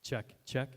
Check, check.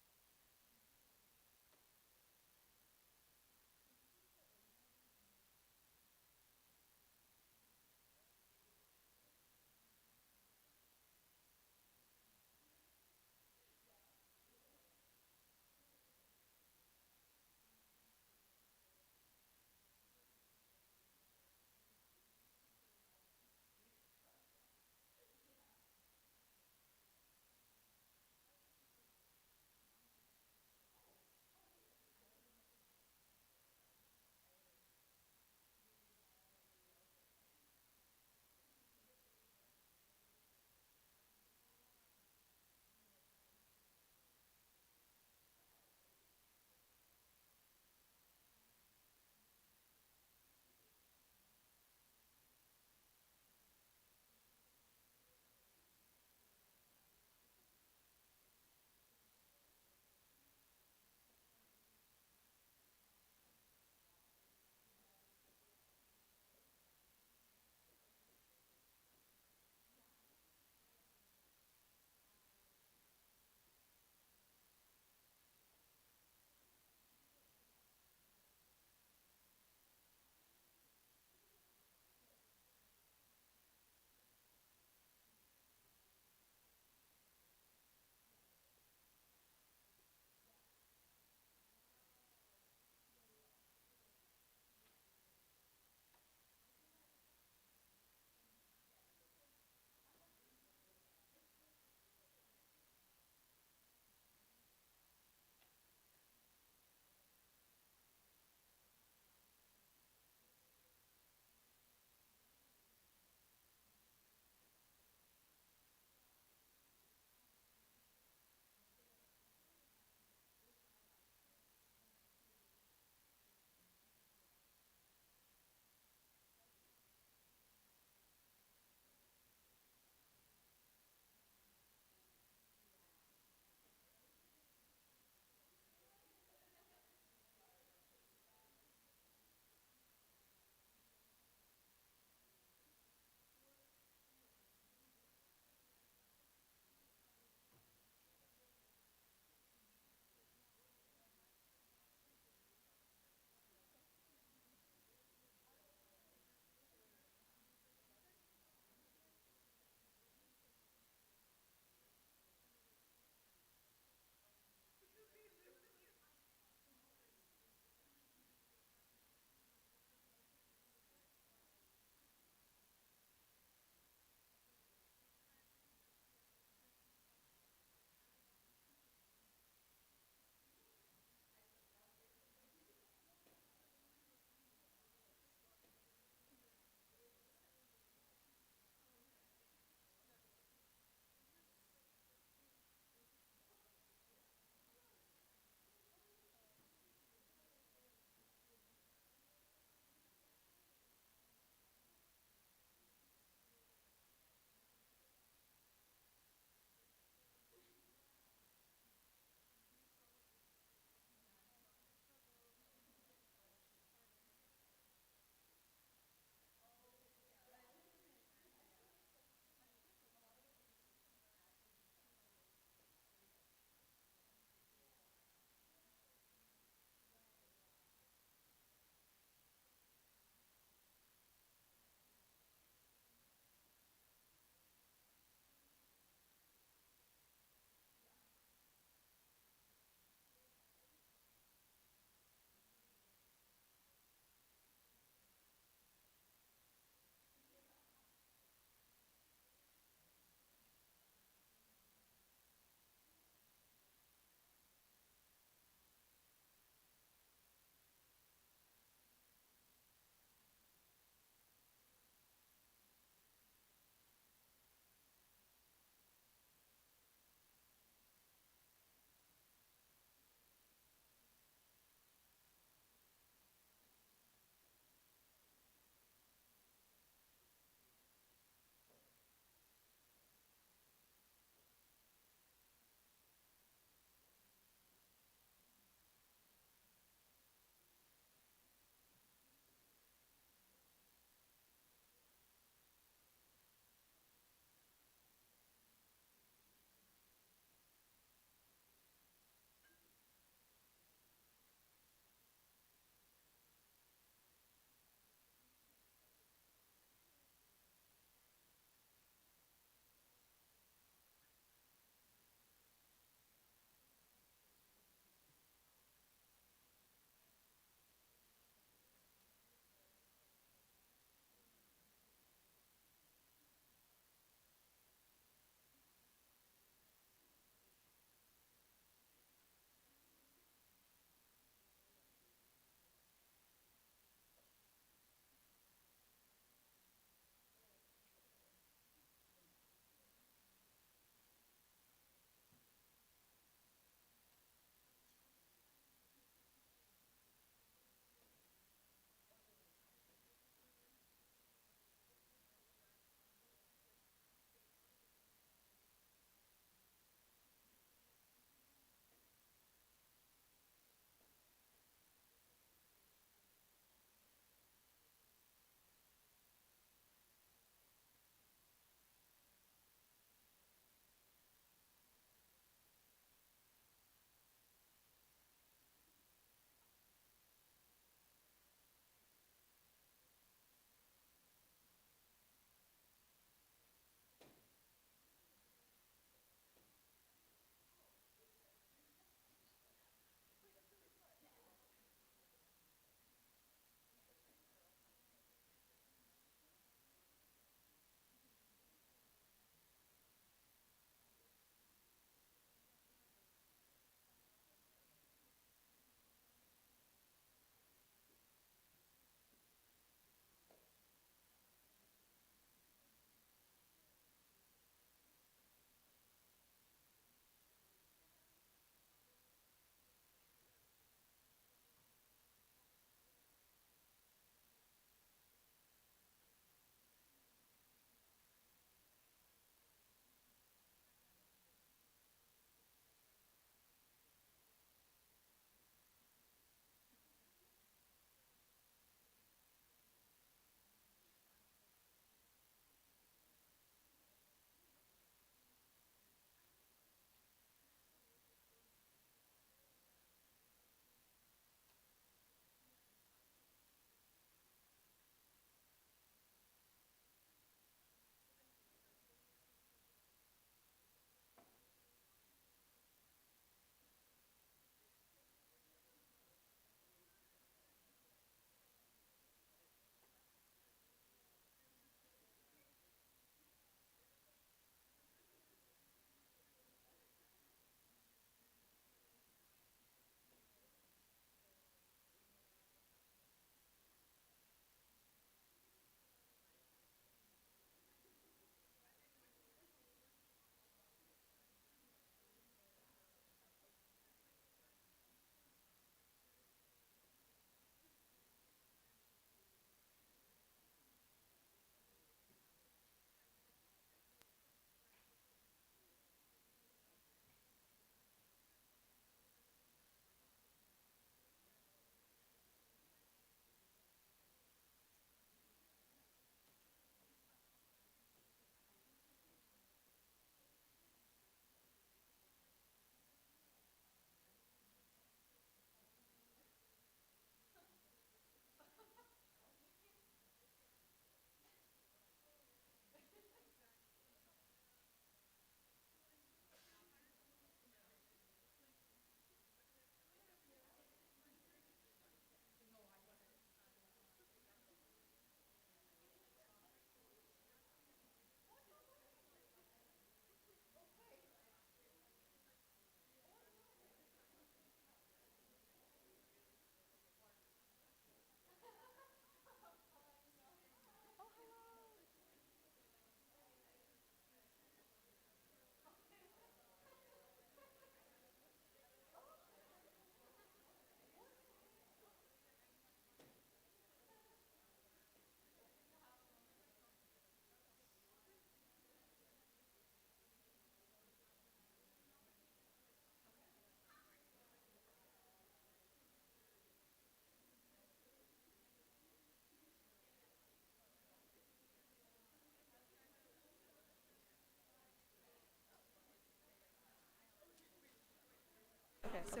So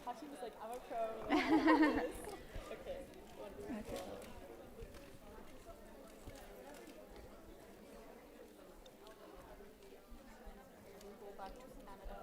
Hachi was like, I'm a pro. Like, I got this. Okay. Wonderful. Go back to Canada.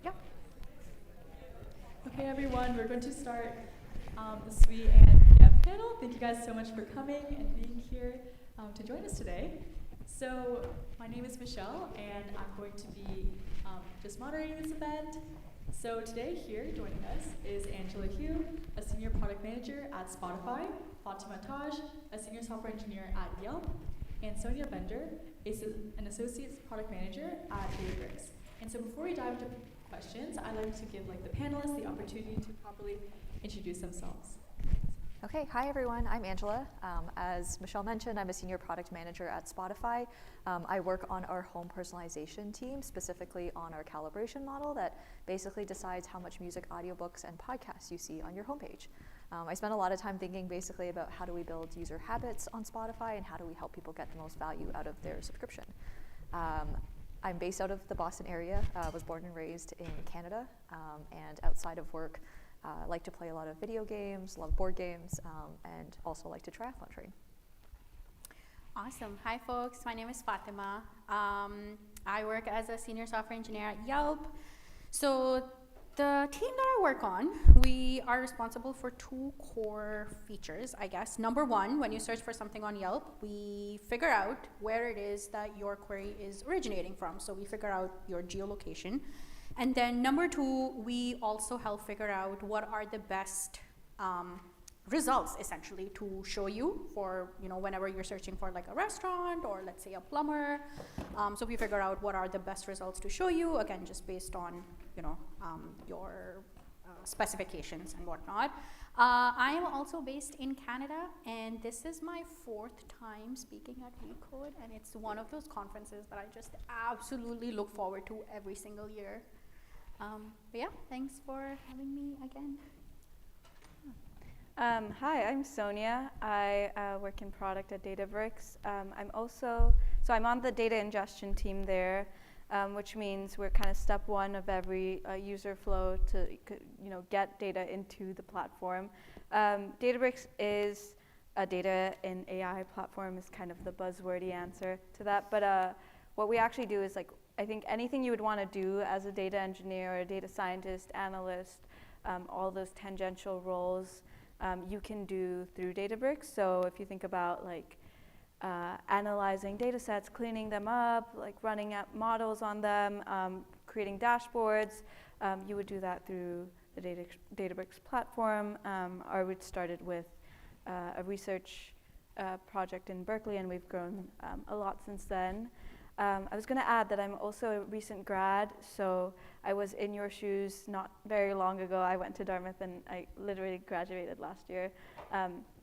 Yep. Okay, everyone, we're going to start the SWE and GEM panel. Thank you guys so much for coming and being here to join us today. So, my name is Michelle, and I'm going to be just moderating this event. So today here joining us is Angela Hugh, a senior product manager at Spotify, Fatima Taj, a senior software engineer at Yelp, and Sonia Bender, an associate product manager at Databricks. And so before we dive into questions, I'd like to give the panelists the opportunity to properly introduce themselves. Okay, hi everyone, I'm Angela. As Michelle mentioned, I'm a senior product manager at Spotify. I work on our home personalization team, specifically on our calibration model that basically decides how much music, audiobooks, and podcasts you see on your homepage. I spend a lot of time thinking basically about how do we build user habits on Spotify and how do we help people get the most value out of their subscription. I'm based out of the Boston area, was born and raised in Canada, and outside of work, like to play a lot of video games, love board games, and also like to triathlon train. Awesome. Hi, folks. My name is Fatima. I work as a senior software engineer at Yelp. So the team that I work on, we are responsible for two core features, I guess. Number one, when you search for something on Yelp, we figure out where it is that your query is originating from. So we figure out your geolocation. And then number two, we also help figure out what are the best results essentially to show you for whenever you're searching for like a restaurant or let's say a plumber. So we figure out what are the best results to show you, again just based on your specifications and whatnot. I am also based in Canada, and this is my 4th time speaking at WECode, and it's one of those conferences that I just absolutely look forward to every single year. But yeah, thanks for having me again. Hi, I'm Sonia. I work in product at Databricks. I'm on the data ingestion team there, which means we're kind of step one of every user flow to get data into the platform. Databricks is a data and AI platform is kind of the buzzwordy answer to that. But what we actually do is I think anything you would want to do as a data engineer or a data scientist, analyst, all those tangential roles, you can do through Databricks. So if you think about analyzing data sets, cleaning them up, running up models on them, creating dashboards, you would do that through the Databricks platform. We started with a research project in Berkeley, and we've grown a lot since then. I was going to add that I'm also a recent grad, so I was in your shoes not very long ago. I went to Dartmouth and I literally graduated last year.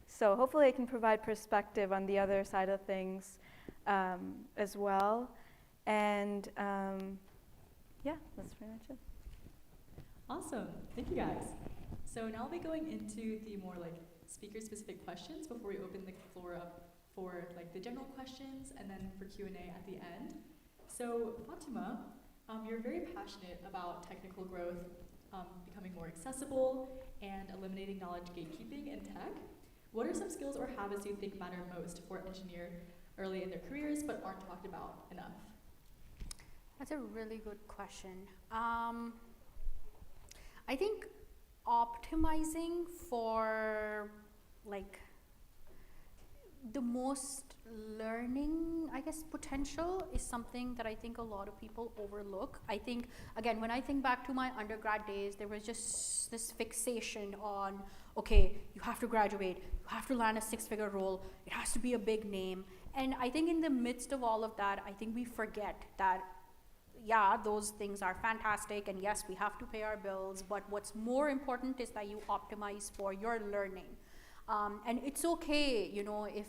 So hopefully I can provide perspective on the other side of things as well. And yeah, that's pretty much it. Awesome. Thank you guys. So now I'll be going into the more speaker-specific questions before we open the floor up for like the general questions and then for Q&A at the end. So Fatima, you're very passionate about technical growth, becoming more accessible and eliminating knowledge gatekeeping in tech. What are some skills or habits you think matter most for engineers early in their careers but aren't talked about enough? That's a really good question. I think optimizing for like the most learning, I guess, potential is something that I think a lot of people overlook. I think, again, when I think back to my undergrad days, there was just this fixation on, okay, you have to graduate, you have to land a six-figure role, it has to be a big name. And I think in the midst of all of that, I think we forget that, yeah, those things are fantastic, and yes, we have to pay our bills, but what's more important is that you optimize for your learning. And it's okay, if,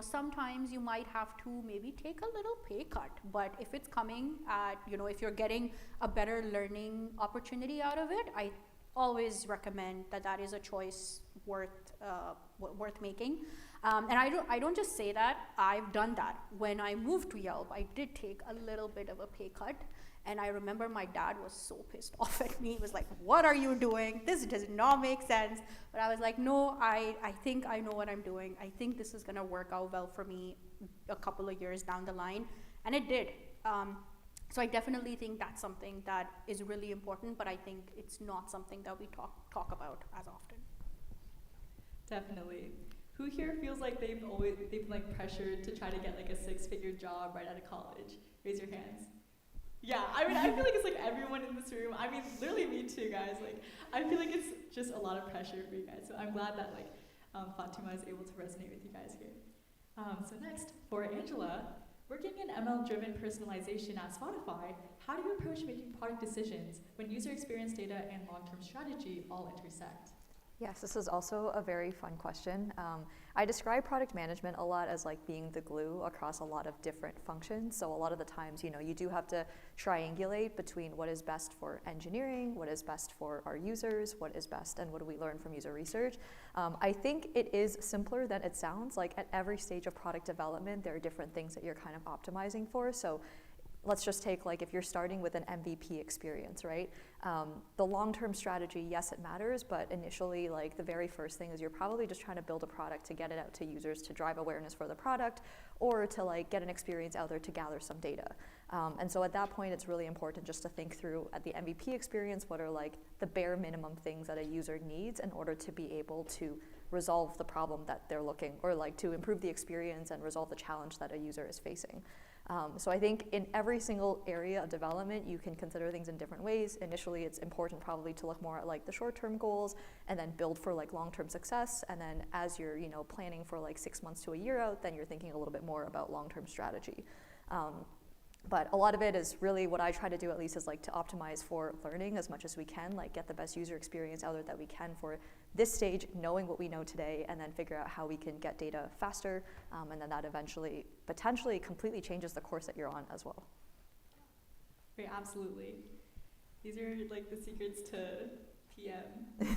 sometimes you might have to maybe take a little pay cut, but if it's coming at, if you're getting a better learning opportunity out of it, I always recommend that is a choice worth making. And I don't just say that, I've done that. When I moved to Yelp, I did take a little bit of a pay cut. And I remember my dad was so pissed off at me. He was like, what are you doing? This does not make sense. But I was like, no, I think I know what I'm doing. I think this is gonna work out well for me a couple of years down the line. And it did. So I definitely think that's something that is really important, but I think it's not something that we talk about as often. Definitely. Who here feels like they've been like pressured to try to get like a six-figure job right out of college? Raise your hands. Yeah, I mean, I feel like it's like everyone in this room. I mean, literally me too, guys. Like, I feel like it's just a lot of pressure for you guys. So I'm glad that like Fatima is able to resonate with you guys here. So next, for Angela, working in ML-driven personalization at Spotify, how do you approach making product decisions when user experience data and long-term strategy all intersect? Yes, this is also a very fun question. I describe product management a lot as like being the glue across a lot of different functions. So a lot of the times, you do have to triangulate between what is best for engineering, what is best for our users, what is best, and what do we learn from user research. I think it is simpler than it sounds. Like at every stage of product development, there are different things that you're kind of optimizing for. So let's just take like if you're starting with an MVP experience, right? The long-term strategy, yes, it matters, but initially like the very first thing is you're probably just trying to build a product to get it out to users to drive awareness for the product or to like get an experience out there to gather some data. And so at that point, it's really important just to think through at the MVP experience, what are like the bare minimum things that a user needs in order to be able to resolve the problem that they're looking, or like to improve the experience and resolve the challenge that a user is facing. So I think in every single area of development, you can consider things in different ways. Initially, it's important probably to look more at like the short-term goals and then build for like long-term success. And then as you're, planning for like 6 months to a year out, then you're thinking a little bit more about long-term strategy. But a lot of it is really what I try to do, at least, is like to optimize for learning as much as we can, like get the best user experience out there that we can for this stage, knowing what we know today, and then figure out how we can get data faster, and then that eventually, potentially completely changes the course that you're on as well. Right, absolutely. These are like the secrets to PM. Yeah.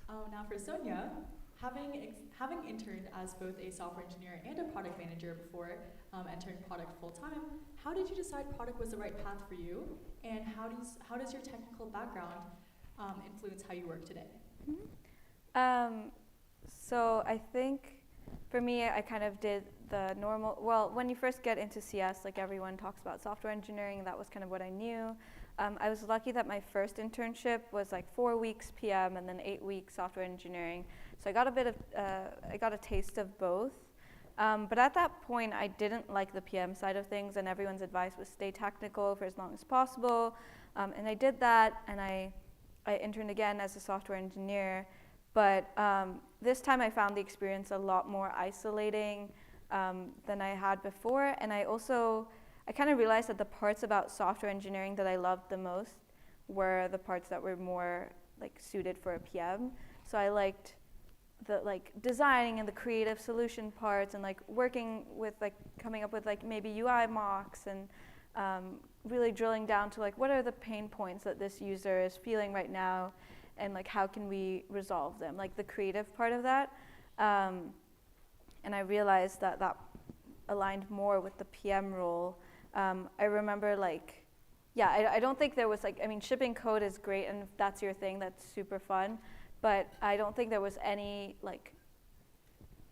Now for Sonia, having interned as both a software engineer and a product manager before entering product full-time, how did you decide product was the right path for you, and how does your technical background influence how you work today? Mm-hmm. So I think for me, I kind of did the normal, well, when you first get into CS, like everyone talks about software engineering, that was kind of what I knew. I was lucky that my first internship was like 4 weeks PM and then 8 weeks software engineering. So I got a taste of both. But at that point, I didn't like the PM side of things, and everyone's advice was stay technical for as long as possible. And I did that, and I interned again as a software engineer. But this time I found the experience a lot more isolating than I had before. And I kind of realized that the parts about software engineering that I loved the most were the parts that were more like suited for a PM. So I liked the like designing and the creative solution parts, and like working with like coming up with like maybe UI mocks, and really drilling down to like what are the pain points that this user is feeling right now, and like how can we resolve them, like the creative part of that. and I realized that that aligned more with the PM role. I remember I don't think there was shipping code is great, and if that's your thing, that's super fun, but I don't think there was any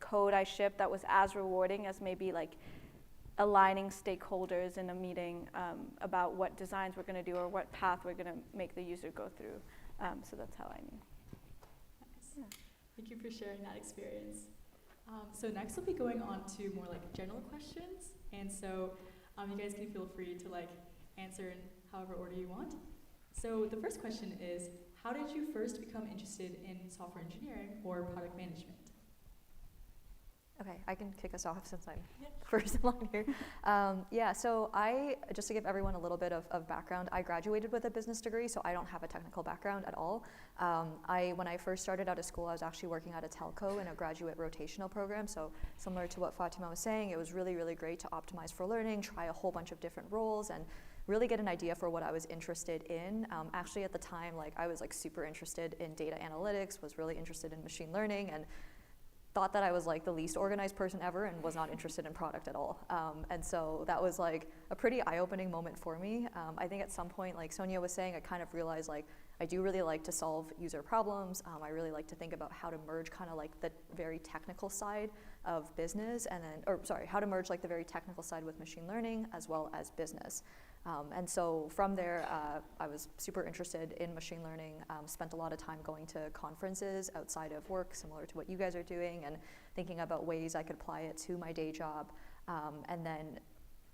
code I shipped that was as rewarding as maybe aligning stakeholders in a meeting about what designs we're going to do or what path we're going to make the user go through. So that's how I knew. Nice. Yeah. Thank you for sharing that experience. So next we'll be going on to more general questions, and so you guys can feel free to answer in however order you want. So the first question is, how did you first become interested in software engineering or product management? Okay, I can kick us off since I'm first in line here. So just to give everyone a little bit of background, I graduated with a business degree, so I don't have a technical background at all. When I first started out of school, I was actually working at a telco in a graduate rotational program, so similar to what Fatima was saying, it was really, really great to optimize for learning, try a whole bunch of different roles, and really get an idea for what I was interested in. Actually, at the time, I was super interested in data analytics, was really interested in machine learning, and thought that I was the least organized person ever and was not interested in product at all. And so that was a pretty eye-opening moment for me. I think at some point, like Sonia was saying, I kind of realized I do really like to solve user problems. I really like to think about how to merge kind of the very technical side of business how to merge the very technical side with machine learning as well as business. And so from there, I was super interested in machine learning, spent a lot of time going to conferences outside of work, similar to what you guys are doing, and thinking about ways I could apply it to my day job. And then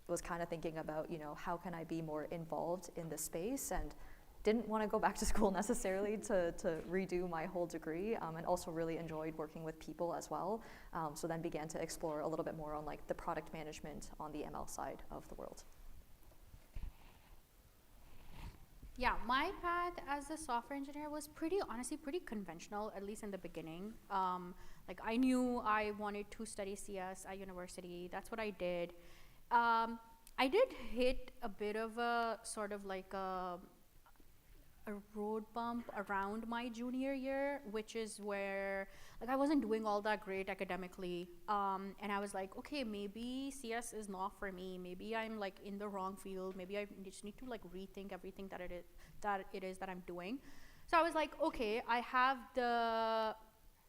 was kind of thinking about, how can I be more involved in the space, and didn't want to go back to school necessarily to redo my whole degree, and also really enjoyed working with people as well. So then began to explore a little bit more on the product management on the ML side of the world. Yeah, my path as a software engineer was honestly pretty conventional, at least in the beginning. I knew I wanted to study CS at university. That's what I did. I did hit a bit of a sort of a road bump around my junior year, which is where I wasn't doing all that great academically, and I was like, okay, maybe CS is not for me. Maybe I'm in the wrong field. Maybe I just need to rethink everything that it is that I'm doing. So I was like, okay, I have the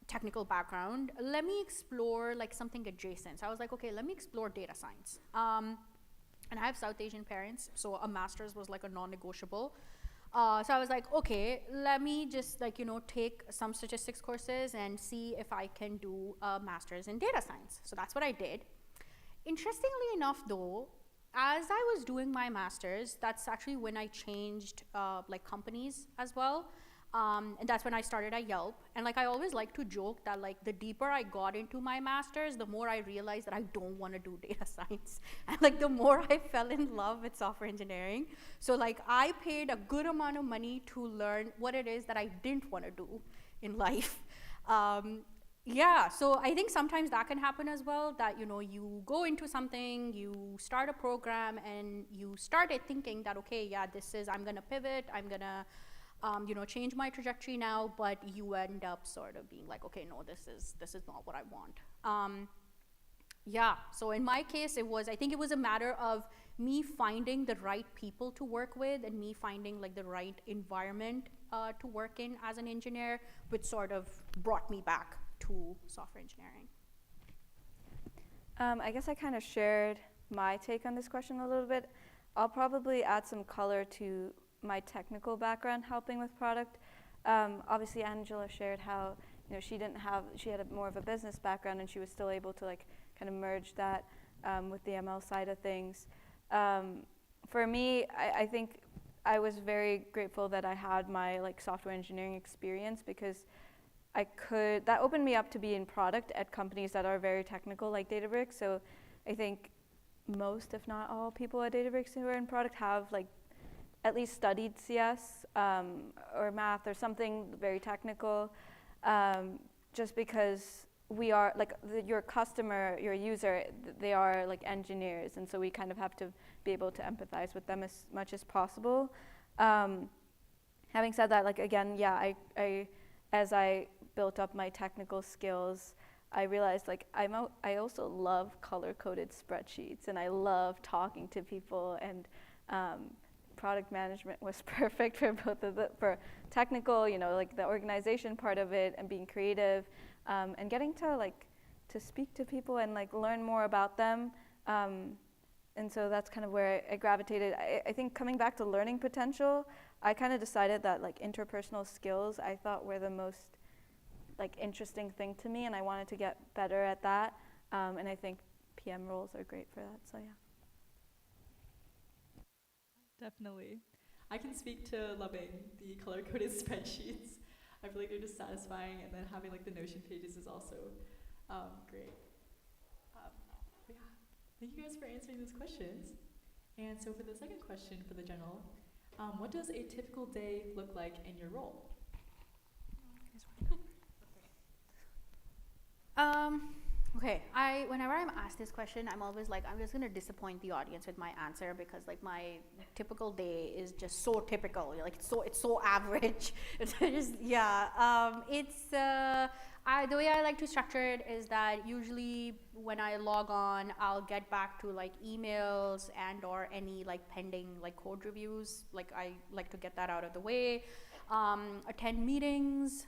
technical background. Let me explore something adjacent. So I was like, okay, let me explore data science. And I have South Asian parents, so a master's was a non-negotiable. So I was like, okay, let me just take some statistics courses and see if I can do a master's in data science. So that's what I did. Interestingly enough though, as I was doing my master's, that's actually when I changed companies as well. And that's when I started at Yelp. And I always like to joke that the deeper I got into my master's, the more I realized that I don't want to do data science. And the more I fell in love with software engineering. So I paid a good amount of money to learn what it is that I didn't want to do in life. So I think sometimes that can happen as well, that you go into something, you start a program, and you started thinking that, okay, I'm gonna pivot, I'm gonna change my trajectory now, but you end up sort of being like, okay, no, this is not what I want. So in my case, I think it was a matter of me finding the right people to work with and me finding the right environment to work in as an engineer, which sort of brought me back to software engineering. I guess I kind of shared my take on this question a little bit. I'll probably add some color to my technical background helping with product. Obviously Angela shared how she had more of a business background, and she was still able to kind of merge that with the ML side of things. For me, I think I was very grateful that I had my software engineering experience, because that opened me up to be in product at companies that are very technical like Databricks. So I think most, if not all, people at Databricks who are in product have at least studied CS or math or something very technical, just because we are your customer, your user, they are engineers, and so we kind of have to be able to empathize with them as much as possible. Having said that, again, as I built up my technical skills, I realized like I also love color-coded spreadsheets, and I love talking to people, and product management was perfect for both of for technical, like the organization part of it, and being creative, and getting to speak to people and like learn more about them. And so that's kind of where I gravitated. I think coming back to learning potential, I kind of decided that like interpersonal skills I thought were the most like interesting thing to me, and I wanted to get better at that. And I think PM roles are great for that. So yeah. Definitely. I can speak to loving the color-coded spreadsheets. I feel like they're just satisfying, and then having like the Notion pages is also great. But yeah, thank you guys for answering those questions. And so for the second question for the general, what does a typical day look like in your role? Okay, whenever I'm asked this question, I'm always like, I'm just gonna disappoint the audience with my answer, because like my typical day is just so typical, like it's so average. It's just, yeah. The way I like to structure it is that usually when I log on, I'll get back to like emails and or any like pending like code reviews. Like I like to get that out of the way. Attend meetings.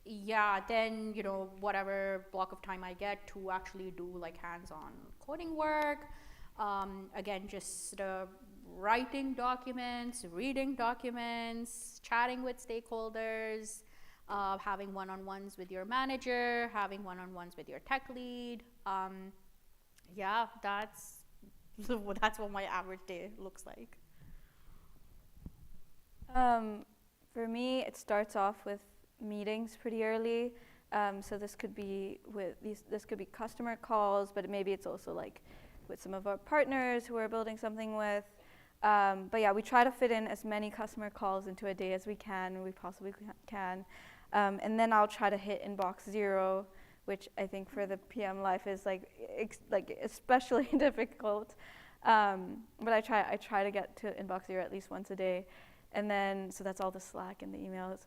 Yeah, then whatever block of time I get to actually do like hands-on coding work. Again, just writing documents, reading documents, chatting with stakeholders, having one-on-ones with your manager, having one-on-ones with your tech lead. Yeah, that's what my average day looks like. For me, it starts off with meetings pretty early. So this could be customer calls, but maybe it's also like with some of our partners who we're building something with. But yeah, we try to fit in as many customer calls into a day as we possibly can. And then I'll try to hit inbox 0, which I think for the PM life is like especially difficult. But I try to get to inbox 0 at least once a day. And then, so that's all the Slack and the emails.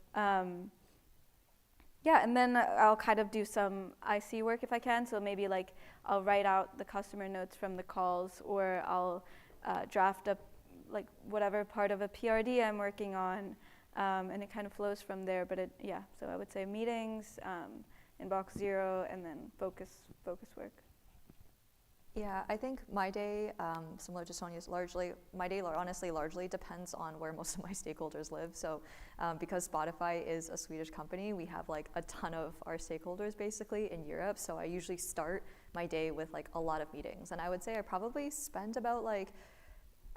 Yeah, and then I'll kind of do some IC work if I can. So maybe like I'll write out the customer notes from the calls, or I'll draft up like whatever part of a PRD I'm working on, and it kind of flows from there. But so I would say meetings, inbox 0, and then focus work. Yeah, I think my day, similar to Sonia's, my day honestly largely depends on where most of my stakeholders live. So because Spotify is a Swedish company, we have like a ton of our stakeholders basically in Europe. So I usually start my day with like a lot of meetings. And I would say I probably spend about like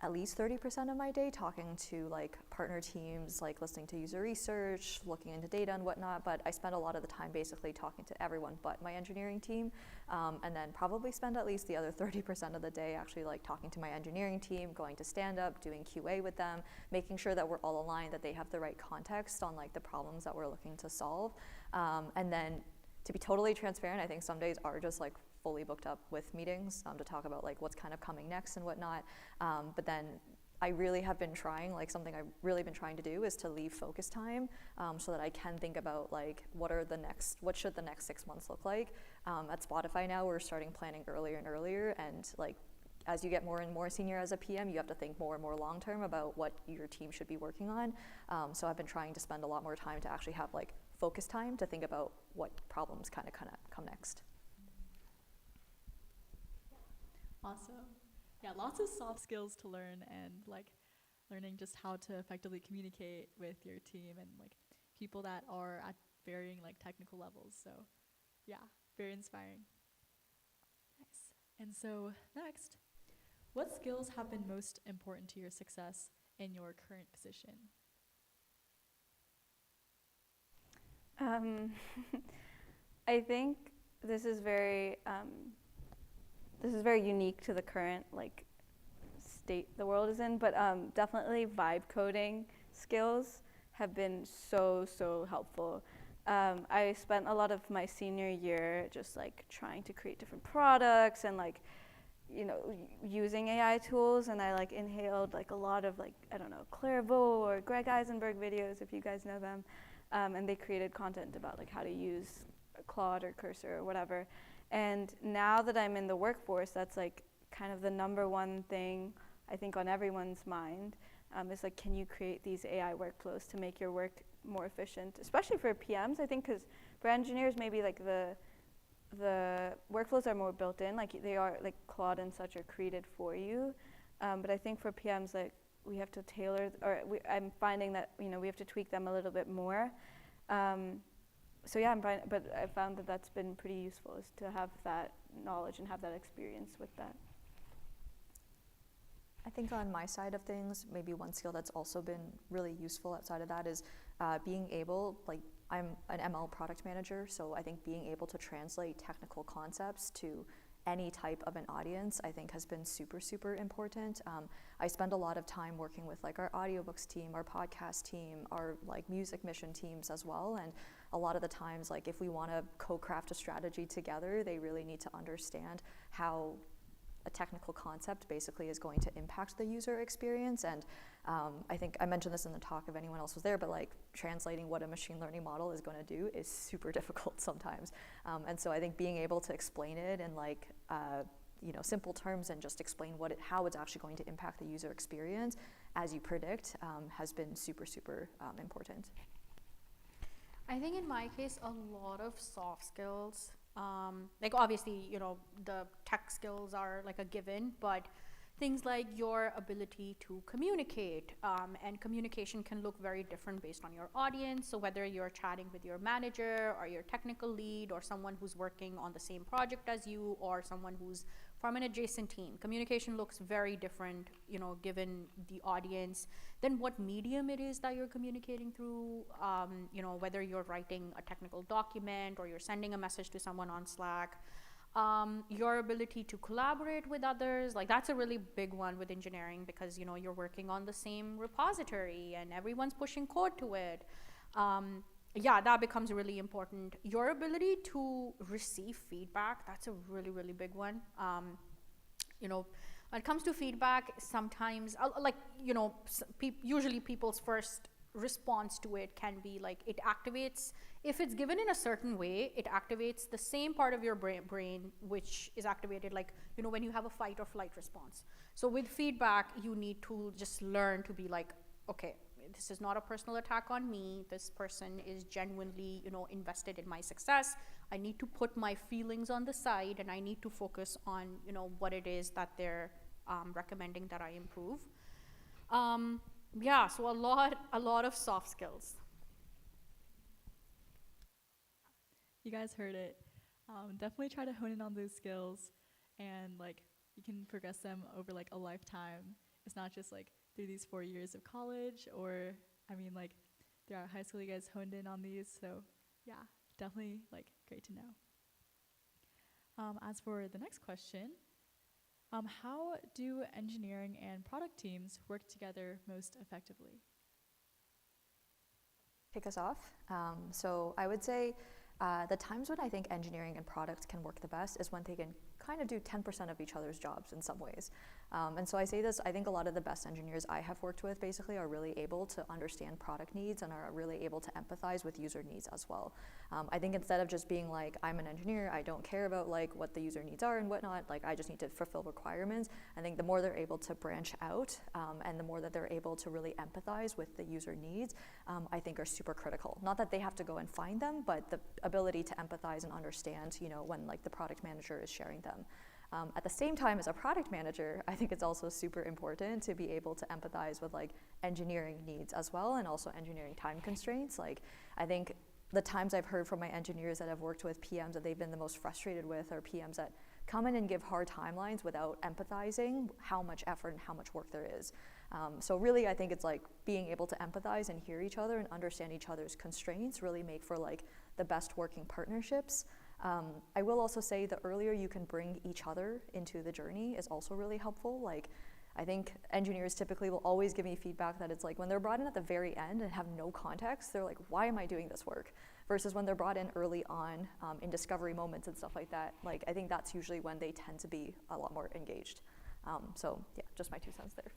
at least 30% of my day talking to like partner teams, like listening to user research, looking into data and whatnot, but I spend a lot of the time basically talking to everyone but my engineering team, and then probably spend at least the other 30% of the day actually like talking to my engineering team, going to stand up, doing QA with them, making sure that we're all aligned, that they have the right context on like the problems that we're looking to solve. And then to be totally transparent, I think some days are just like fully booked up with meetings to talk about like what's kind of coming next and whatnot. But then I really have been trying, like something I've really been trying to do is to leave focus time so that I can think about like what should the next 6 months look like. At Spotify now we're starting planning earlier and earlier, and like as you get more and more senior as a PM, you have to think more and more long term about what your team should be working on. So I've been trying to spend a lot more time to actually have like focus time to think about what problems kind of come next. Awesome. Yeah, lots of soft skills to learn, and like learning just how to effectively communicate with your team and like people that are at varying like technical levels. So yeah, very inspiring. Nice. And so next, what skills have been most important to your success in your current position? I think this is very unique to the current like state the world is in, but definitely vibe coding skills have been so helpful. I spent a lot of my senior year just like trying to create different products and like using AI tools, and I like inhaled like a lot of like Clairvaux or Greg Eisenberg videos, if you guys know them, and they created content about like how to use Claude or Cursor or whatever. And now that I'm in the workforce, that's like kind of the number one thing I think on everyone's mind, is like, can you create these AI workflows to make your work more efficient, especially for PMs, I think, because for engineers, maybe like the workflows are more built in, like they are, like Claude and such are created for you. But I think for PMs, like we have to tailor, I'm finding that, we have to tweak them a little bit more. So yeah, but I found that that's been pretty useful, is to have that knowledge and have that experience with that. I think on my side of things, maybe one skill that's also been really useful outside of that is being able, like I'm an ML product manager, so I think being able to translate technical concepts to any type of an audience, I think has been super, super important. I spend a lot of time working with like our audiobooks team, our podcast team, our like music mission teams as well, and a lot of the times, like if we want to co-craft a strategy together, they really need to understand how a technical concept basically is going to impact the user experience. And I think I mentioned this in the talk if anyone else was there, but like translating what a machine learning model is going to do is super difficult sometimes. And so I think being able to explain it in like simple terms and just explain how it's actually going to impact the user experience as you predict has been super, super important. I think in my case, a lot of soft skills. Like obviously, the tech skills are like a given, but things like your ability to communicate, and communication can look very different based on your audience. So whether you're chatting with your manager or your technical lead or someone who's working on the same project as you or someone who's from an adjacent team, communication looks very different, given the audience, than what medium it is that you're communicating through. Whether you're writing a technical document or you're sending a message to someone on Slack. Your ability to collaborate with others, like that's a really big one with engineering, because you're working on the same repository and everyone's pushing code to it. That becomes really important. Your ability to receive feedback, that's a really, really big one. When it comes to feedback, sometimes usually people's first response to it can be like, it activates, if it's given in a certain way, it activates the same part of your brain which is activated like when you have a fight or flight response. So with feedback, you need to just learn to be like, okay, this is not a personal attack on me, this person is genuinely invested in my success. I need to put my feelings on the side and I need to focus on what it is that they're recommending that I improve. So a lot of soft skills. You guys heard it. Definitely try to hone in on those skills, and like you can progress them over like a lifetime. It's not just like through these 4 years of college, or throughout high school you guys honed in on these. So yeah, definitely like great to know. As for the next question, how do engineering and product teams work together most effectively? Kick us off. So I would say the times when I think engineering and product can work the best is when they can kind of do 10% of each other's jobs in some ways. And so I say this, I think a lot of the best engineers I have worked with basically are really able to understand product needs and are really able to empathize with user needs as well. I think instead of just being like, I'm an engineer, I don't care about like what the user needs are and whatnot, like I just need to fulfill requirements. I think the more they're able to branch out and the more that they're able to really empathize with the user needs, I think are super critical. Not that they have to go and find them, but the ability to empathize and understand, when like the product manager is sharing them. At the same time, as a product manager, I think it's also super important to be able to empathize with like engineering needs as well, and also engineering time constraints. Like I think the times I've heard from my engineers that have worked with PMs that they've been the most frustrated with are PMs that come in and give hard timelines without empathizing how much effort and how much work there is. So really, I think it's like being able to empathize and hear each other and understand each other's constraints really make for like the best working partnerships. I will also say the earlier you can bring each other into the journey is also really helpful. Like, I think engineers typically will always give me feedback that it's like when they're brought in at the very end and have no context, they're like, why am I doing this work? Versus when they're brought in early on in discovery moments and stuff like that. Like, I think that's usually when they tend to be a lot more engaged. So yeah, just my 2 cents there.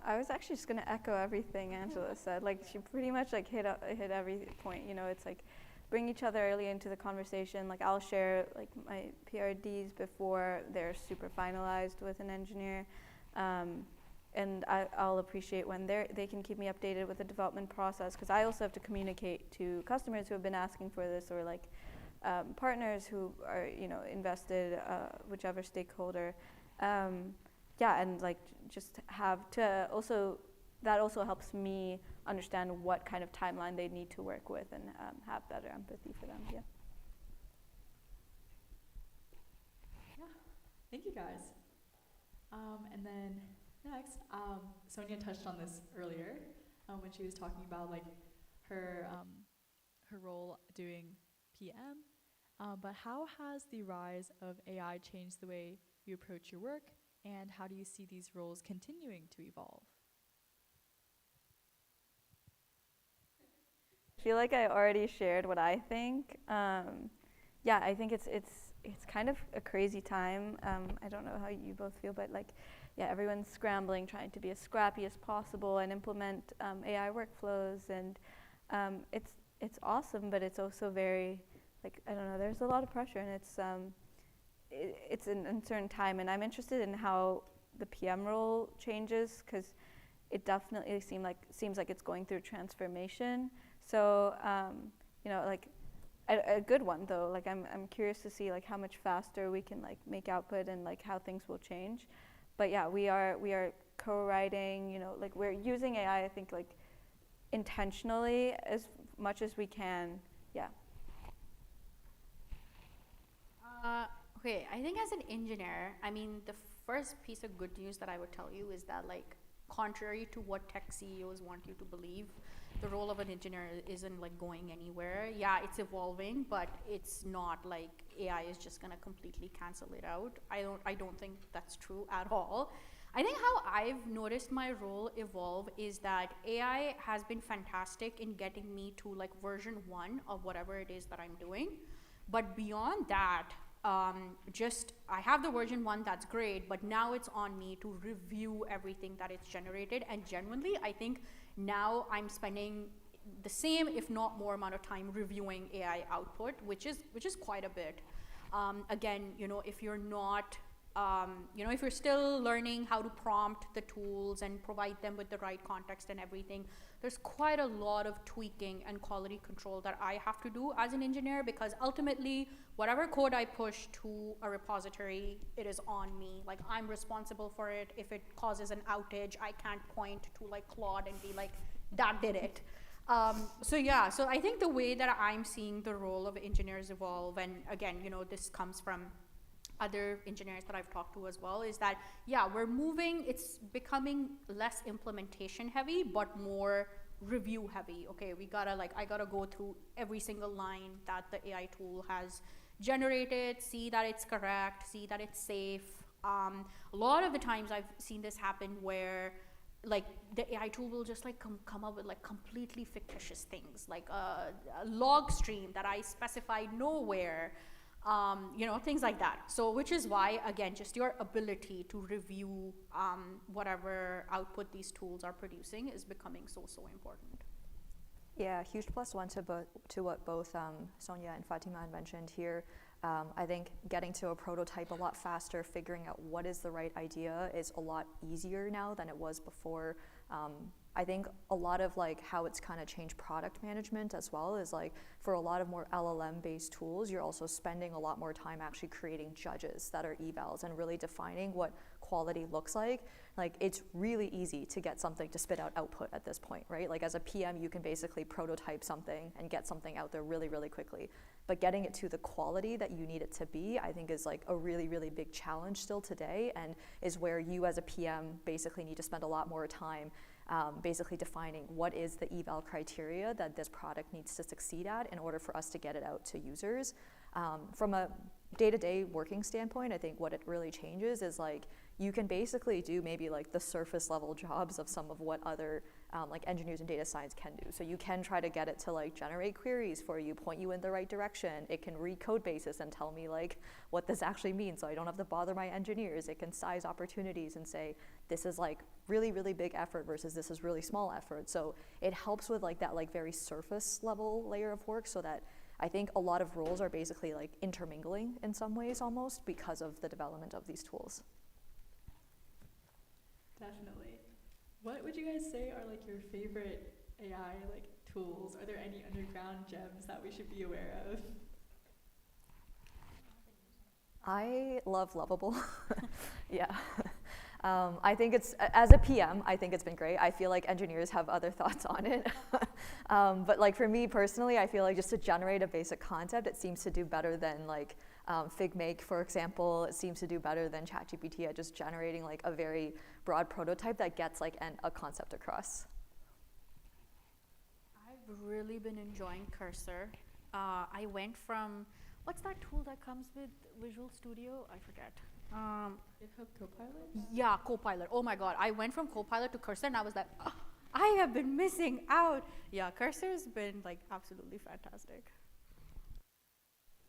I was actually just going to echo everything Angela said. Like, she pretty much like hit every point. You know, it's like bring each other early into the conversation. Like, I'll share like my PRDs before they're super finalized with an engineer, and I'll appreciate when they can keep me updated with the development process, because I also have to communicate to customers who have been asking for this, or like partners who are, you know, invested, whichever stakeholder. Yeah, and like just have to also, that also helps me understand what kind of timeline they need to work with, and have better empathy for them. Yeah. Yeah, thank you guys. And then next, Sonia touched on this earlier when she was talking about like her role doing PM. But how has the rise of AI changed the way you approach your work, and how do you see these roles continuing to evolve? I feel like I already shared what I think. Yeah, I think it's kind of a crazy time. I don't know how you both feel, but like, yeah, everyone's scrambling, trying to be as scrappy as possible and implement AI workflows, and it's awesome, but it's also very, like, I don't know, there's a lot of pressure, and it's an uncertain time, and I'm interested in how the PM role changes, because it definitely seems like it's going through transformation. So you know, like a good one though. Like I'm curious to see like how much faster we can like make output, and like how things will change. But yeah, we are co-writing. You know, like we're using AI, I think, like intentionally as much as we can. Yeah. Okay, I think as an engineer, I mean, the first piece of good news that I would tell you is that, like, contrary to what tech CEOs want you to believe, the role of an engineer isn't like going anywhere. Yeah, it's evolving, but it's not like AI is just gonna completely cancel it out. I don't think that's true at all. I think how I've noticed my role evolve is that AI has been fantastic in getting me to like version 1 of whatever it is that I'm doing. But beyond that, I have the version 1, that's great, but now it's on me to review everything that it's generated. And genuinely, I think now I'm spending the same, if not more amount of time reviewing AI output, which is quite a bit. Again, you know, if you're not, if you're still learning how to prompt the tools and provide them with the right context and everything, there's quite a lot of tweaking and quality control that I have to do as an engineer, because ultimately, whatever code I push to a repository, it is on me. Like, I'm responsible for it. If it causes an outage, I can't point to like Claude and be like, that did it. So I think the way that I'm seeing the role of engineers evolve, and again, you know, this comes from other engineers that I've talked to as well, is that, yeah, we're moving, it's becoming less implementation heavy, but more review heavy. Okay, I gotta go through every single line that the AI tool has generated, see that it's correct, see that it's safe. A lot of the times I've seen this happen where like the AI tool will just like come up with like completely fictitious things, like a log stream that I specified nowhere. Things like that. So, which is why, again, just your ability to review whatever output these tools are producing is becoming so important. Yeah, huge plus one to what both Sonia and Fatima had mentioned here. I think getting to a prototype a lot faster, figuring out what is the right idea is a lot easier now than it was before. I think a lot of like how it's kind of changed product management as well is like for a lot of more LLM based tools, you're also spending a lot more time actually creating judges that are evals and really defining what quality looks like. Like, it's really easy to get something to spit out output at this point, right? Like, as a PM, you can basically prototype something and get something out there really, really quickly. But getting it to the quality that you need it to be, I think, is like a really, really big challenge still today, and is where you as a PM basically need to spend a lot more time basically defining what is the eval criteria that this product needs to succeed at in order for us to get it out to users. From a day-to-day working standpoint, I think what it really changes is like you can basically do maybe like the surface level jobs of some of what other like engineers and data science can do. So you can try to get it to like generate queries for you, point you in the right direction. It can read code bases and tell me like what this actually means, so I don't have to bother my engineers. It can size opportunities and say, this is like really, really big effort versus this is really small effort. So it helps with like that like very surface level layer of work, so that I think a lot of roles are basically like intermingling in some ways almost because of the development of these tools. Definitely. What would you guys say are like your favorite AI like tools? Are there any underground gems that we should be aware of? I love Lovable. Yeah. I think it's, as a PM, I think it's been great. I feel like engineers have other thoughts on it. But like for me personally, I feel like just to generate a basic concept, it seems to do better than like Figma, for example. It seems to do better than ChatGPT at just generating like a very broad prototype that gets like a concept across. I've really been enjoying Cursor. I went from, what's that tool that comes with Visual Studio? I forget. GitHub Copilot? Yeah, Copilot. Oh my God. I went from Copilot to Cursor and I was like, "Oh, I have been missing out." Yeah, Cursor's been like absolutely fantastic.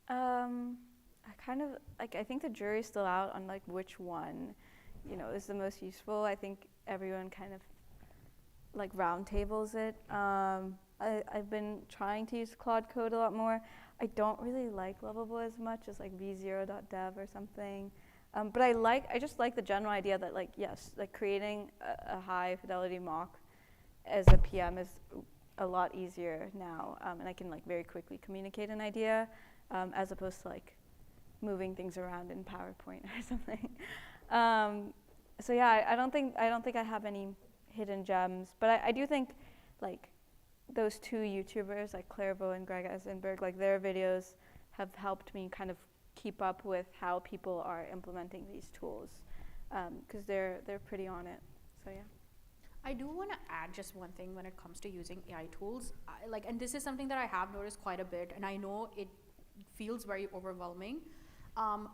I kind of like, I think the jury's still out on like which one, you know, is the most useful. I think everyone kind of like round tables it. I've been trying to use Claude Code a lot more. I don't really like Lovable as much as like v0.dev or something. But I just like the general idea that like, yes, like creating a high fidelity mock as a PM is a lot easier now. And I can like very quickly communicate an idea as opposed to like moving things around in PowerPoint or something. So yeah, I don't think I have any hidden gems, but I do think like those two YouTubers like Clairvaux and Greg Eisenberg, like their videos have helped me kind of keep up with how people are implementing these tools, because they're pretty on it. So yeah. I do want to add just one thing when it comes to using AI tools. And this is something that I have noticed quite a bit, and I know it feels very overwhelming,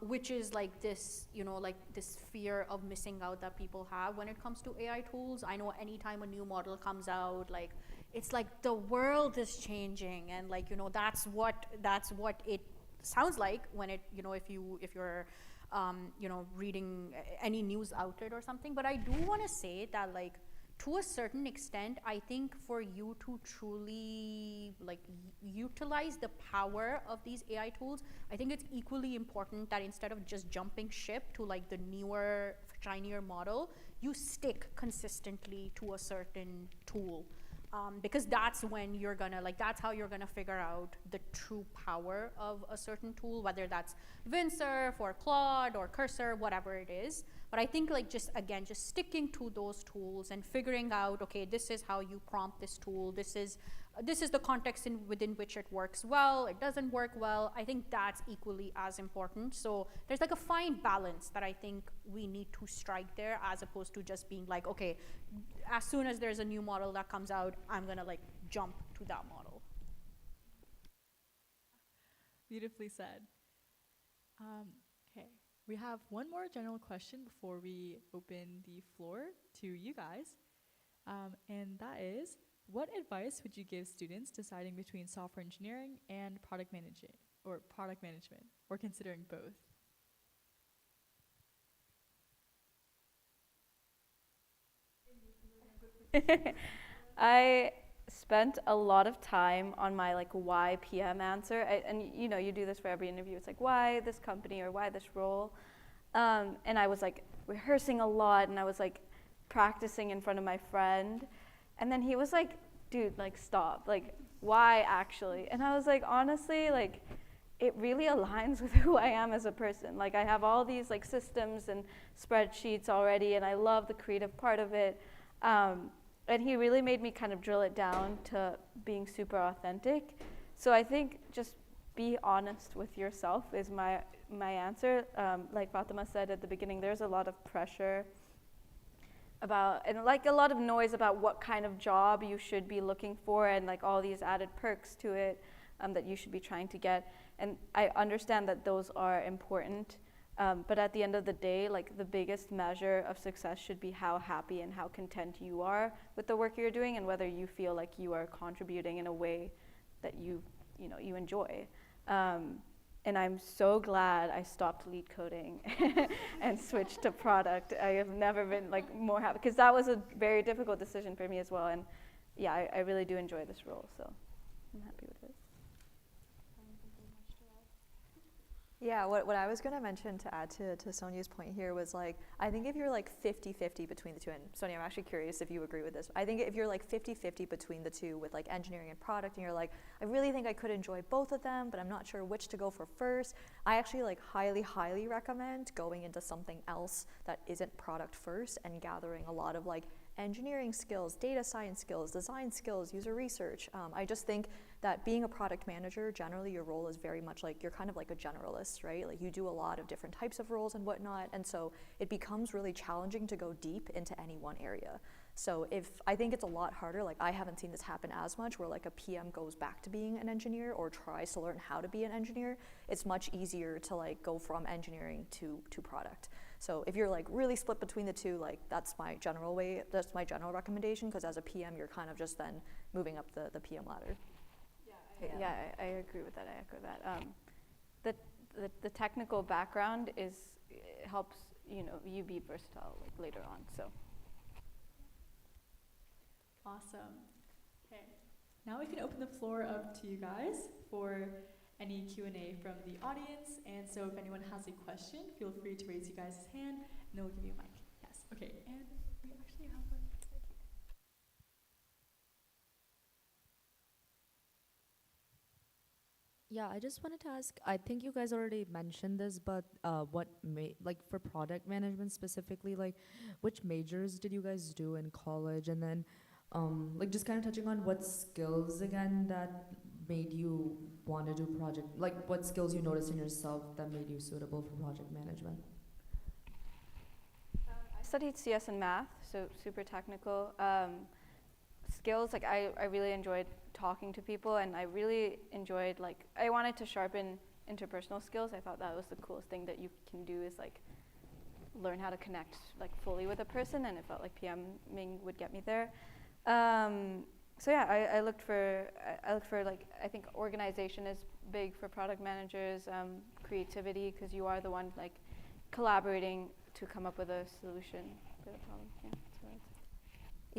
which is like this, like this fear of missing out that people have when it comes to AI tools. I know anytime a new model comes out, like it's like the world is changing, and like that's what it sounds like when it if you're reading any news outlet or something. But I do want to say that like to a certain extent, I think for you to truly like utilize the power of these AI tools, I think it's equally important that instead of just jumping ship to like the newer, shinier model, you stick consistently to a certain tool. Because that's when you're gonna that's how you're gonna figure out the true power of a certain tool, whether that's Windsurf or Claude or Cursor, whatever it is. But I think like just sticking to those tools and figuring out, okay, this is how you prompt this tool. This is the context within which it works well. It doesn't work well. I think that's equally as important. So there's like a fine balance that I think we need to strike there, as opposed to just being like, okay, as soon as there's a new model that comes out, I'm gonna like jump to that model. Beautifully said. Okay, we have one more general question before we open the floor to you guys. And that is, what advice would you give students deciding between software engineering and product management, or considering both? I spent a lot of time on my like why PM answer, and you do this for every interview. It's like, why this company or why this role, and I was like rehearsing a lot, and I was like practicing in front of my friend, and then he was like, dude, like stop, like why actually? And I was like, honestly, like it really aligns with who I am as a person. Like I have all these like systems and spreadsheets already, and I love the creative part of it. And he really made me kind of drill it down to being super authentic. So I think just be honest with yourself is my answer. Like Fatima said at the beginning, there's a lot of pressure about, and like a lot of noise about what kind of job you should be looking for, and like all these added perks to it that you should be trying to get. And I understand that those are important, But at the end of the day, like the biggest measure of success should be how happy and how content you are with the work you're doing, and whether you feel like you are contributing in a way that you enjoy. And I'm so glad I stopped lead coding and switched to product. I have never been like more happy, because that was a very difficult decision for me as well. And yeah, I really do enjoy this role, so I'm happy with it. Yeah, what I was going to mention to add to Sonia's point here was like, I think if you're like 50-50 between the two, and Sonia, I'm actually curious if you agree with this. I think if you're like 50-50 between the two with like engineering and product, and you're like, I really think I could enjoy both of them, but I'm not sure which to go for first, I actually like highly recommend going into something else that isn't product first and gathering a lot of like engineering skills, data science skills, design skills, user research. I just think that being a product manager, generally your role is very much like, you're kind of like a generalist, right? Like you do a lot of different types of roles and whatnot, and so it becomes really challenging to go deep into any one area. So I think it's a lot harder, like I haven't seen this happen as much, where like a PM goes back to being an engineer or tries to learn how to be an engineer. It's much easier to like go from engineering to product. So if you're like really split between the two, like that's my general recommendation, because as a PM, you're kind of just then moving up the PM ladder. Yeah, I agree with that. I echo that. The technical background helps you be versatile like later on. So Awesome. Okay, now we can open the floor up to you guys for any Q&A from the audience. And so if anyone has a question, feel free to raise you guys' hand, and then we'll give you a mic. Yes. Okay. And we actually have one. Yeah, I just wanted to ask, I think you guys already mentioned this, but like for product management specifically, like which majors did you guys do in college? And then like just kind of touching on what skills again that made you want to do project, like what skills you noticed in yourself that made you suitable for project management? I studied CS and math, so super technical. Skills, like I really enjoyed talking to people, and I really enjoyed, like, I wanted to sharpen interpersonal skills. I thought that was the coolest thing that you can do, is like learn how to connect like fully with a person, and it felt like PMing would get me there. So yeah, I looked for like, I think organization is big for product managers, creativity, because you are the one like collaborating to come up with a solution for the problem. Yeah, that's what I'd say.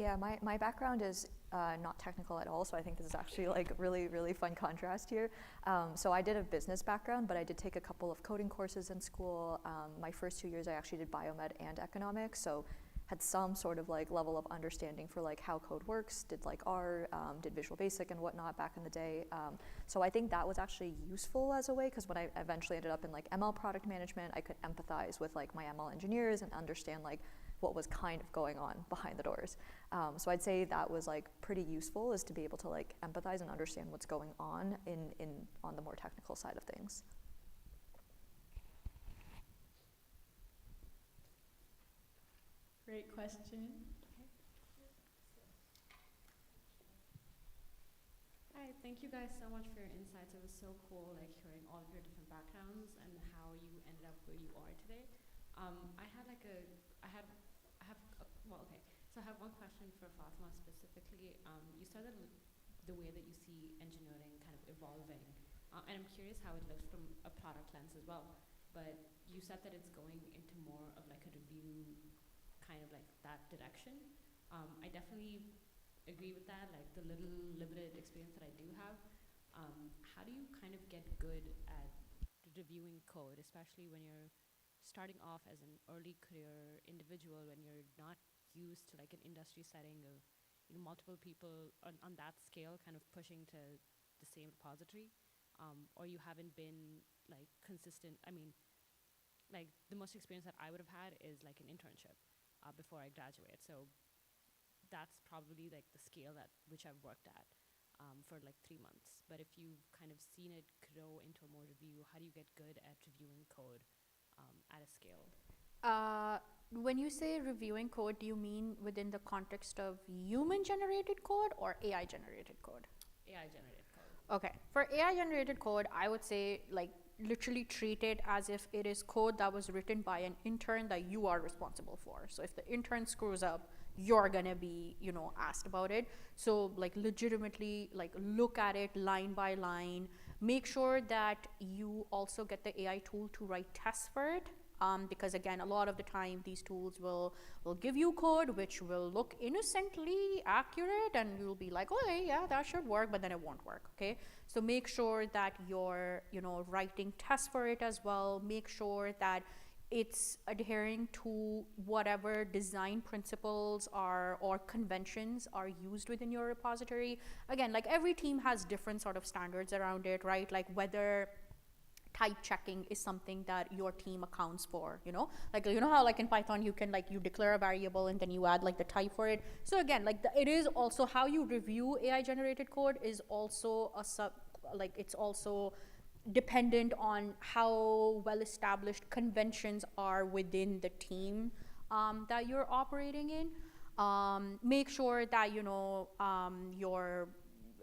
Yeah, my background is not technical at all, so I think this is actually like really fun contrast here. So I did a business background, but I did take a couple of coding courses in school. My first 2 years I actually did biomed and economics, so had some sort of like level of understanding for like how code works, did like R, did Visual Basic and whatnot back in the day. So I think that was actually useful as a way, because when I eventually ended up in like ML product management, I could empathize with like my ML engineers and understand like what was kind of going on behind the doors. So I'd say that was like pretty useful, is to be able to like empathize and understand what's going on on the more technical side of things. Great question. Hi, thank you guys so much for your insights. It was so cool, like hearing all of your different backgrounds and how you ended up where you are today. I had like So I have one question for Fatima specifically. You said that the way that you see engineering kind of evolving, and I'm curious how it looks from a product lens as well. But you said that it's going into more of like a review, kind of like that direction. I definitely agree with that. Like the little limited experience that I do have, how do you kind of get good at reviewing code, especially when you're starting off as an early career individual, when you're not used to like an industry setting of multiple people on that scale kind of pushing to the same repository, or you haven't been like consistent. I mean, like the most experience that I would have had is like an internship before I graduate. So that's probably like the scale at which I've worked at for like 3 months. But if you've kind of seen it grow into a more review, how do you get good at reviewing code at a scale? When you say reviewing code, do you mean within the context of human-generated code or AI-generated code? AI generated code. Okay, for AI-generated code, I would say like literally treat it as if it is code that was written by an intern that you are responsible for. So if the intern screws up, you're gonna be, asked about it. So like legitimately, like look at it line by line. Make sure that you also get the AI tool to write tests for it. Because again, a lot of the time these tools will give you code which will look innocently accurate, and you'll be like, oh yeah, that should work, but then it won't work. Okay, so make sure that you're writing tests for it as well. Make sure that it's adhering to whatever design principles are or conventions are used within your repository. Again, like every team has different sort of standards around it, right? Like whether type checking is something that your team accounts for, like how like in Python you can you declare a variable and then you add like the type for it. So again, like it is also how you review AI generated code is also it's also dependent on how well established conventions are within the team that you're operating in. Make sure that you're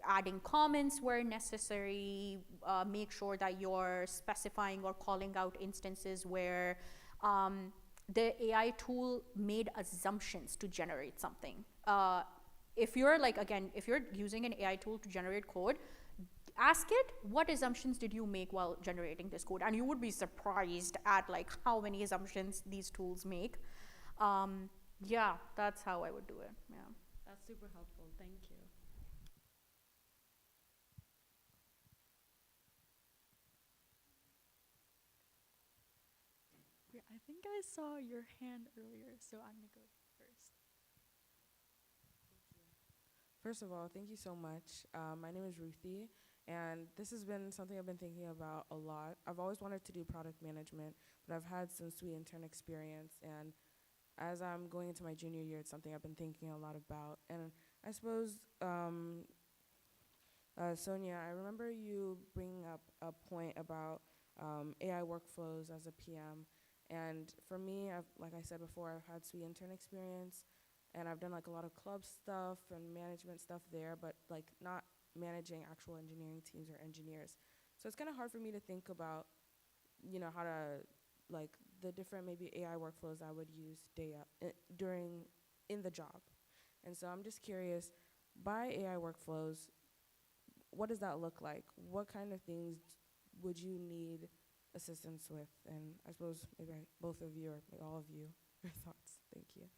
adding comments where necessary. Make sure that you're specifying or calling out instances where the AI tool made assumptions to generate something. If you're if you're using an AI tool to generate code, ask it, what assumptions did you make while generating this code? And you would be surprised at how many assumptions these tools make. Yeah, that's how I would do it. Yeah. That's super helpful. Thank you. Wait, I think I saw your hand earlier, so I'm gonna go first. First of all, thank you so much. My name is Ruthie, and this has been something I've been thinking about a lot. I've always wanted to do product management, but I've had some sweet intern experience, and as I'm going into my junior year, it's something I've been thinking a lot about. And I suppose, Sonia, I remember you bringing up a point about AI workflows as a PM. And for me, like I said before, I've had sweet intern experience, and I've done a lot of club stuff and management stuff there, but not managing actual engineering teams or engineers. So it's kind of hard for me to think about, how to the different maybe AI workflows I would use in the job. And so I'm just curious, by AI workflows, what does that look like? What kind of things would you need assistance with? And I suppose maybe both of you or maybe all of you, your thoughts. Thank you.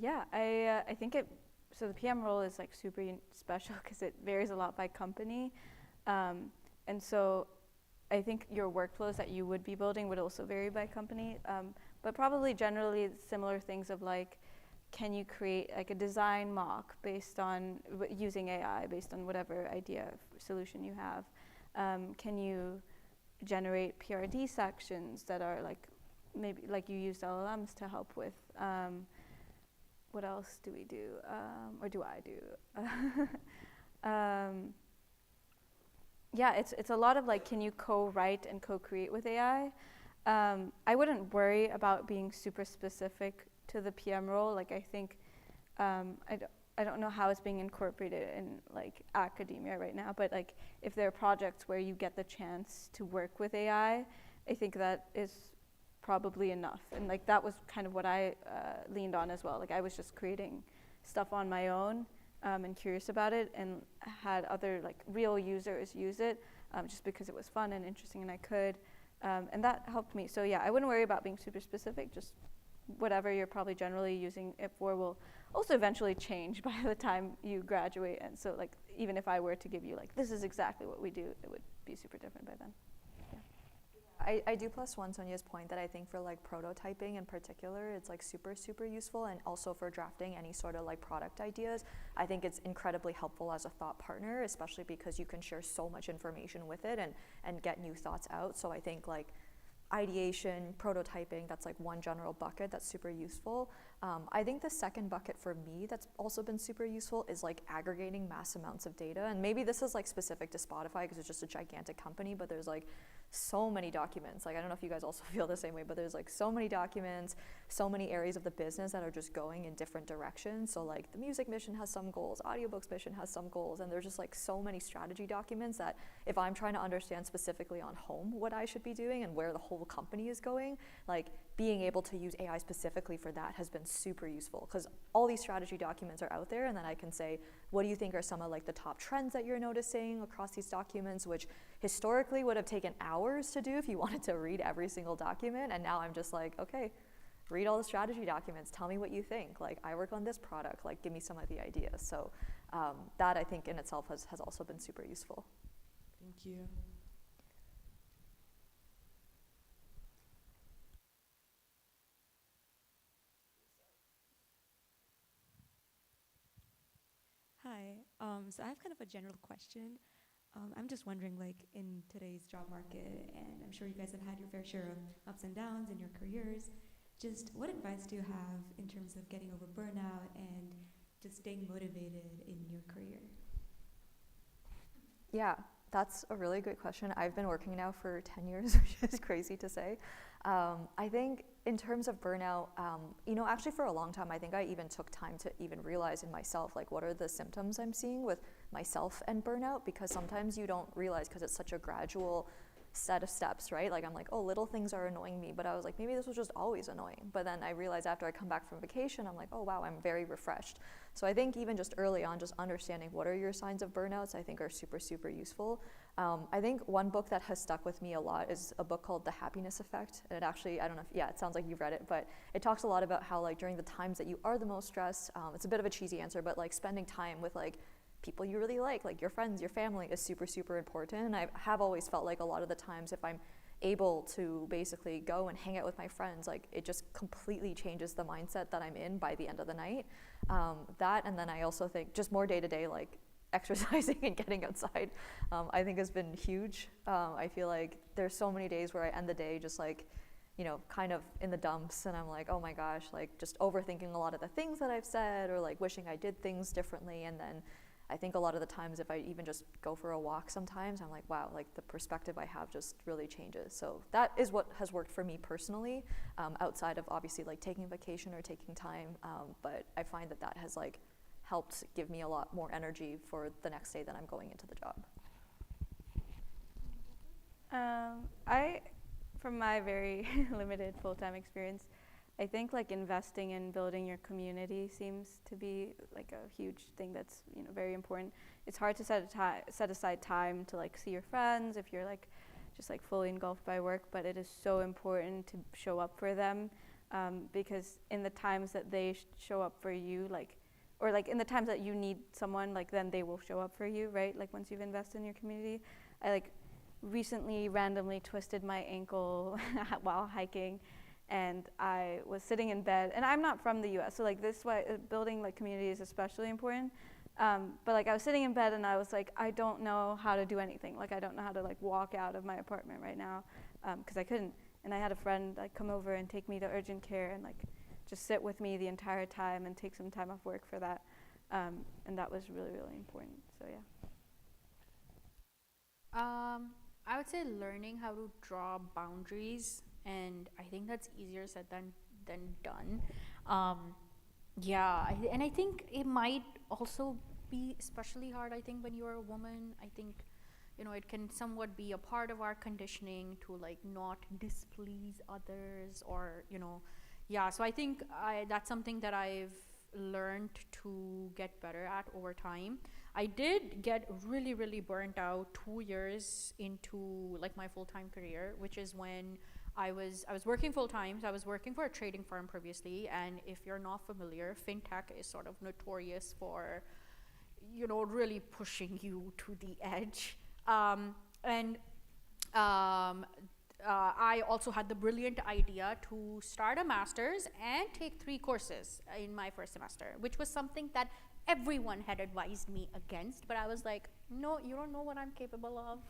Yeah, I think so the PM role is super special because it varies a lot by company. And so I think your workflows that you would be building would also vary by company. But probably generally similar things of can you create a design mock based on using AI, based on whatever idea solution you have? Can you generate PRD sections that are maybe you used LLMs to help with? What else do we do, or do I do? Yeah, it's a lot of can you co-write and co-create with AI? I wouldn't worry about being super specific to the PM role. I think I don't know how it's being incorporated in academia right now, but if there are projects where you get the chance to work with AI, I think that is probably enough. And that was kind of what I leaned on as well. I was just creating stuff on my own and curious about it, and had other real users use it just because it was fun and interesting and I could. And that helped me. So yeah, I wouldn't worry about being super specific. Just whatever you're probably generally using it for will also eventually change by the time you graduate. And so even if I were to give you this is exactly what we do, it would be super different by then. I do plus one Sonia's point that I think for prototyping in particular, it's super useful, and also for drafting any sort of product ideas. I think it's incredibly helpful as a thought partner, especially because you can share so much information with it and get new thoughts out. So I think ideation, prototyping, that's one general bucket that's super useful. I think the second bucket for me that's also been super useful is aggregating mass amounts of data. And maybe this is specific to Spotify because it's just a gigantic company, but there's so many documents. Like, I don't know if you guys also feel the same way, but there's like so many documents, so many areas of the business that are just going in different directions. So like the music mission has some goals, audiobooks mission has some goals, and there's just like so many strategy documents that if I'm trying to understand specifically on home what I should be doing and where the whole company is going, like being able to use AI specifically for that has been super useful, because all these strategy documents are out there, and then I can say, what do you think are some of like the top trends that you're noticing across these documents, which historically would have taken hours to do if you wanted to read every single document. And now I'm just like, okay, read all the strategy documents, tell me what you think. Like, I work on this product, like give me some of the ideas. So that I think in itself has also been super useful. Thank you. Hi. So I have kind of a general question. I'm just wondering, like, in today's job market, and I'm sure you guys have had your fair share of ups and downs in your careers, just what advice do you have in terms of getting over burnout and just staying motivated in your career? Yeah, that's a really good question. I've been working now for 10 years, which is crazy to say. I think in terms of burnout, actually for a long time, I think I even took time to even realize in myself, like, what are the symptoms I'm seeing with myself and burnout? Because sometimes you don't realize, because it's such a gradual set of steps, right? Like, I'm like, oh, little things are annoying me, but I was like, maybe this was just always annoying. But then I realized after I come back from vacation, I'm like, oh wow, I'm very refreshed. So I think even just early on, just understanding what are your signs of burnouts, I think are super, super useful. I think one book that has stuck with me a lot is a book called The Happiness Effect. And it actually, I don't know if, yeah, it sounds like you've read it, but it talks a lot about how, like, during the times that you are the most stressed, it's a bit of a cheesy answer, but like spending time with like people you really like your friends, your family, is super, super important. And I have always felt like a lot of the times if I'm able to basically go and hang out with my friends, like, it just completely changes the mindset that I'm in by the end of the night. That, and then I also think just more day to day, like exercising and getting outside, I think has been huge. I feel like there's so many days where I end the day just like, kind of in the dumps, and I'm like, oh my gosh, like just overthinking a lot of the things that I've said, or like wishing I did things differently. And then I think a lot of the times if I even just go for a walk sometimes, I'm like, wow, like the perspective I have just really changes. So that is what has worked for me personally, outside of obviously like taking a vacation or taking time. But I find that that has like helped give me a lot more energy for the next day that I'm going into the job. From my very limited full-time experience, I think like investing in building your community seems to be like a huge thing that's very important. It's hard to set aside time to like see your friends if you're like just like fully engulfed by work, but it is so important to show up for them, because in the times that they show up for you, or in the times that you need someone, like then they will show up for you, right? Like once you've invested in your community. I recently randomly twisted my ankle while hiking. And I was sitting in bed, and I'm not from the U.S., so this way building community is especially important. But I was sitting in bed, and I was like, I don't know how to do anything. I don't know how to walk out of my apartment right now, because I couldn't. And I had a friend come over and take me to urgent care and just sit with me the entire time and take some time off work for that. And that was really, really important. So yeah. I would say learning how to draw boundaries, and I think that's easier said than done. And I think it might also be especially hard, I think, when you're a woman. I think, it can somewhat be a part of our conditioning to not displease others, or, so I think that's something that I've learned to get better at over time. I did get really, really burnt out 2 years into my full-time career, which is when I was working full-time. So I was working for a trading firm previously, and if you're not familiar, fintech is sort of notorious for, really pushing you to the edge. I also had the brilliant idea to start a master's and take 3 courses in my first semester, which was something that everyone had advised me against, but I was like, no, you don't know what I'm capable of.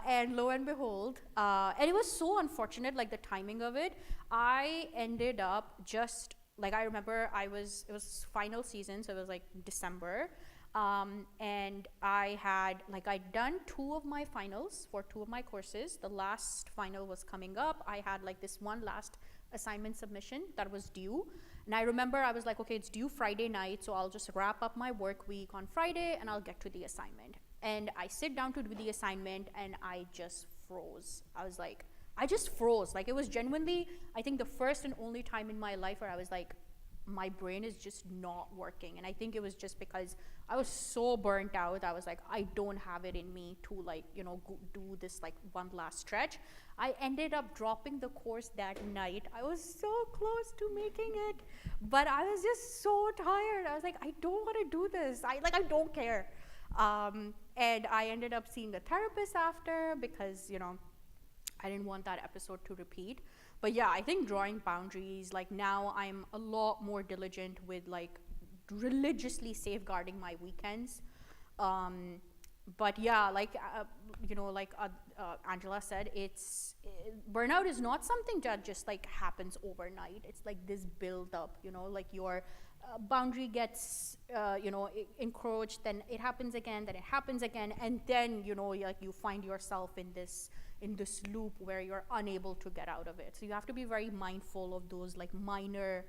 And lo and behold, and it was so unfortunate, the timing of it. I ended up just, I remember it was final season, so it was December. And I had, like, I'd done 2 of my finals for 2 of my courses. The last final was coming up. I had like this one last assignment submission that was due. And I remember I was like, okay, it's due Friday night, so I'll just wrap up my work week on Friday and I'll get to the assignment. And I sit down to do the assignment and I just froze. I just froze. Like, it was genuinely, I think, the first and only time in my life where I was like, my brain is just not working. And I think it was just because I was so burnt out. I was like, I don't have it in me to, like, do this like one last stretch. I ended up dropping the course that night. I was so close to making it, but I was just so tired. I was like, I don't want to do this. I don't care. And I ended up seeing a therapist after because, I didn't want that episode to repeat. But yeah, I think drawing boundaries, like, now I'm a lot more diligent with, like, religiously safeguarding my weekends. But yeah, like, Angela said, burnout is not something that just like happens overnight. It's like this build up, like your boundary gets, encroached, then it happens again, and then, like, you find yourself in this loop where you're unable to get out of it. So you have to be very mindful of those, like, minor,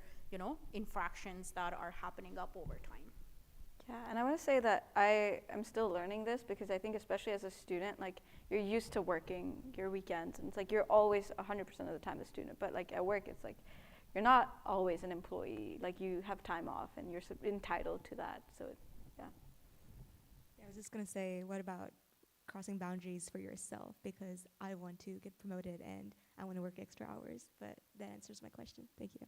infractions that are happening up over time. Yeah, and I want to say that I am still learning this because I think especially as a student, like, you're used to working your weekends, and it's like you're always 100% of the time a student, but like at work it's like you're not always an employee. Like, you have time off and you're entitled to that. So yeah. I was just going to say, what about crossing boundaries for yourself? Because I want to get promoted and I want to work extra hours, but that answers my question. Thank you.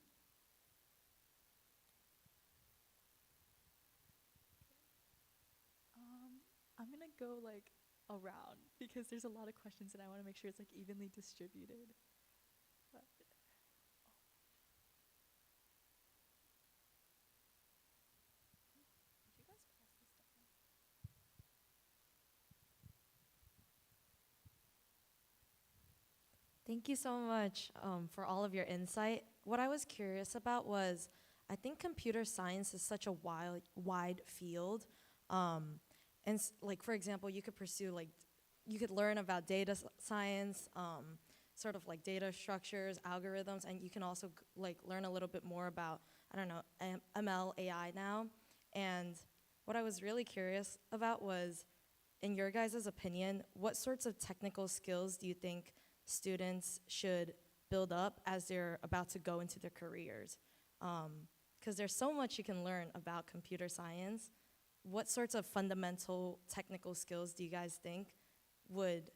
I'm gonna go like around because there's a lot of questions and I want to make sure it's like evenly distributed. But, Did you guys pass this down? Thank you so much for all of your insight. What I was curious about was, I think computer science is such a wide field. Like, for example, you could pursue, like, you could learn about data science, sort of like data structures, algorithms, and you can also like learn a little bit more about, I don't know, ML, AI now. And what I was really curious about was, in your guys' opinion, what sorts of technical skills do you think students should build up as they're about to go into their careers? Because there's so much you can learn about computer science. What sorts of fundamental technical skills do you guys think would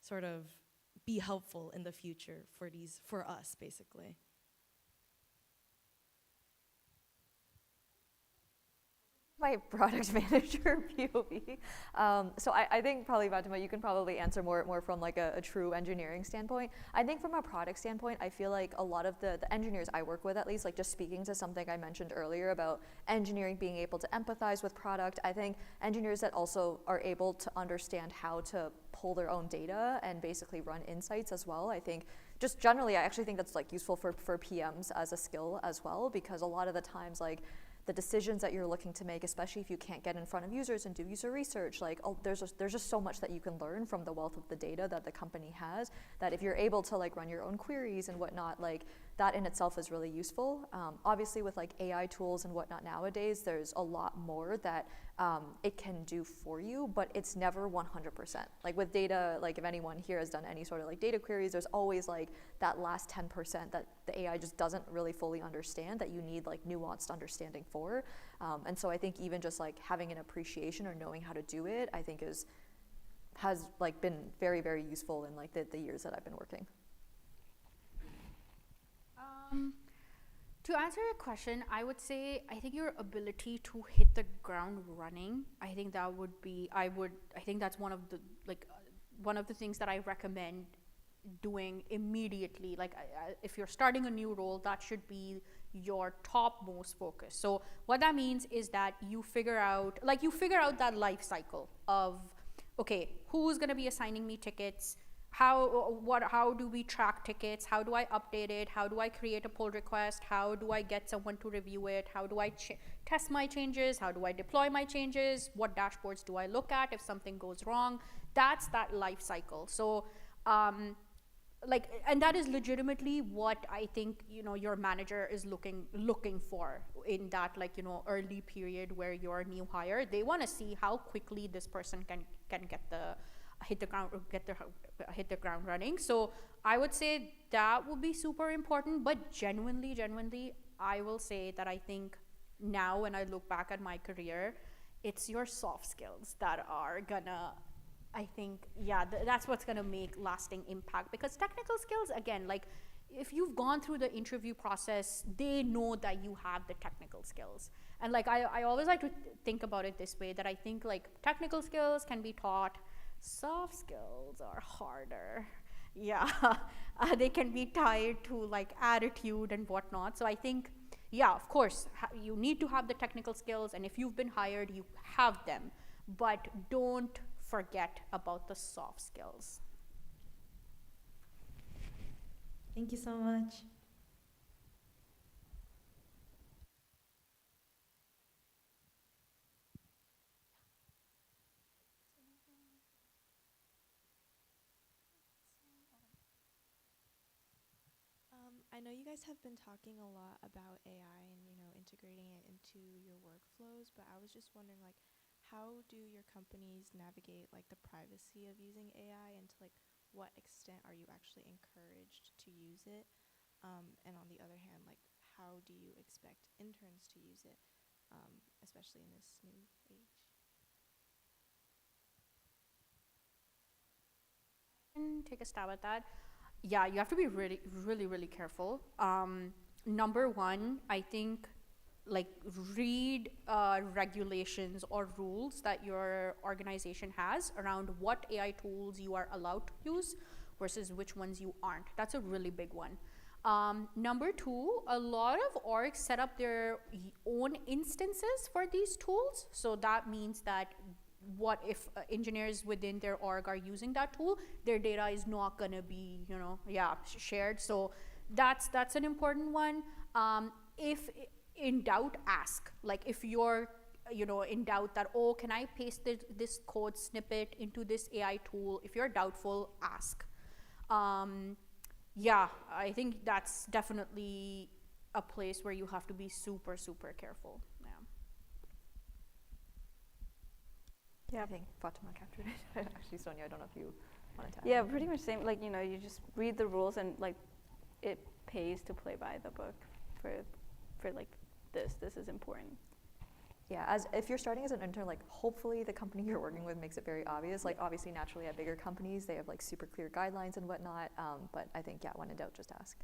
sort of be helpful in the future for us, basically? My product manager POV. So I think probably, Fatima, you can probably answer more from like a true engineering standpoint. I think from a product standpoint, I feel like a lot of the engineers I work with, at least, like, just speaking to something I mentioned earlier about engineering being able to empathize with product, I think engineers that also are able to understand how to pull their own data and basically run insights as well. I think just generally, I actually think that's like useful for PMs as a skill as well, because a lot of the times, like, the decisions that you're looking to make, especially if you can't get in front of users and do user research, like, there's just so much that you can learn from the wealth of the data that the company has, that if you're able to like run your own queries and whatnot, like, that in itself is really useful. Obviously with like AI tools and whatnot nowadays, there's a lot more that it can do for you, but it's never 100%. Like with data, like if anyone here has done any sort of like data queries, there's always like that last 10% that the AI just doesn't really fully understand, that you need like nuanced understanding for. And so I think even just like having an appreciation or knowing how to do it, I think has like been very, very useful in like the years that I've been working. To answer your question, I would say, I think your ability to hit the ground running, I think that's one of the things that I recommend doing immediately. Like, if you're starting a new role, that should be your topmost focus. So what that means is that you figure out that life cycle of, okay, who's going to be assigning me tickets? how do we track tickets? How do I update it? How do I create a pull request? How do I get someone to review it? How do I test my changes? How do I deploy my changes? What dashboards do I look at if something goes wrong? That's that life cycle. So like, and that is legitimately what I think, you know, your manager is looking for in that, like, you know, early period where you're a new hire. They want to see how quickly this person can get the hit the ground running. So I would say that would be super important. But genuinely, I will say that I think now when I look back at my career, it's your soft skills that are gonna, I think, yeah, that's what's gonna make lasting impact. Because technical skills, again, like, if you've gone through the interview process, they know that you have the technical skills. And like, I always like to think about it this way, that I think like technical skills can be taught, soft skills are harder. Yeah, they can be tied to like attitude and whatnot. So I think, yeah, of course, you need to have the technical skills, and if you've been hired, you have them, but don't forget about the soft skills. Thank you so much. I know you guys have been talking a lot about AI and, you know, integrating it into your workflows, but I was just wondering, like, how do your companies navigate like the privacy of using AI, and to like what extent are you actually encouraged to use it? And on the other hand, like, how do you expect interns to use it, especially in this new age? And take a stab at that. Yeah, you have to be really careful. Number one, I think, like, read regulations or rules that your organization has around what AI tools you are allowed to use versus which ones you aren't. That's a really big one. Number two, a lot of orgs set up their own instances for these tools. So that means that what if engineers within their org are using that tool, their data is not going to be, you know, shared. So that's an important one. If in doubt, ask. Like, if you're, you know, in doubt that, oh, can I paste this code snippet into this AI tool? If you're doubtful, ask. Yeah, I think that's definitely a place where you have to be super careful. Yeah. Yeah, I think Fatima captured it. Actually, Sonia, I don't know if you wanted to add. Yeah, pretty much same. Like, you know, you just read the rules, and like, it pays to play by the book for like this is important. Yeah, as if you're starting as an intern, like, hopefully the company you're working with makes it very obvious. Like, obviously, naturally, at bigger companies, they have like super clear guidelines and whatnot. But I think, yeah, when in doubt, just ask.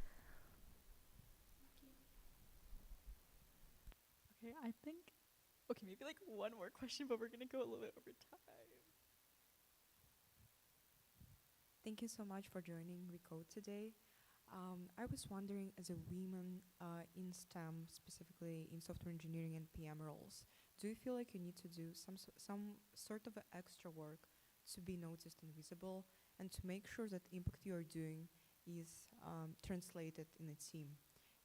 Okay, I think, okay, maybe like one more question, but we're gonna go a little bit over time. Thank you so much for joining WECode today. I was wondering, as a woman in STEM, specifically in software engineering and PM roles, do you feel like you need to do some sort of extra work to be noticed and visible, and to make sure that the impact you are doing is translated in a team?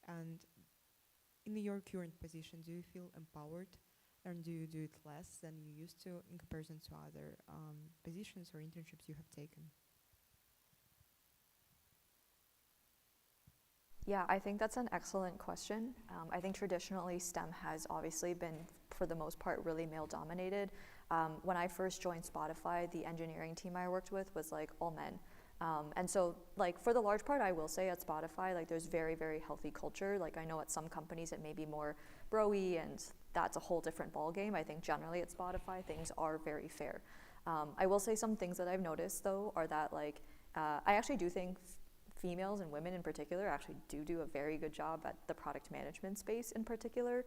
And in your current position, do you feel empowered, and do you do it less than you used to in comparison to other positions or internships you have taken? Yeah, I think that's an excellent question. I think traditionally STEM has obviously been, for the most part, really male dominated. When I first joined Spotify, the engineering team I worked with was like all men. And so, like, for the large part, I will say at Spotify, like, there's very healthy culture. Like, I know at some companies it may be more bro-y, and that's a whole different ballgame. I think generally at Spotify, things are very fair. I will say some things that I've noticed, though, are that, like, I actually do think females and women in particular actually do a very good job at the product management space in particular.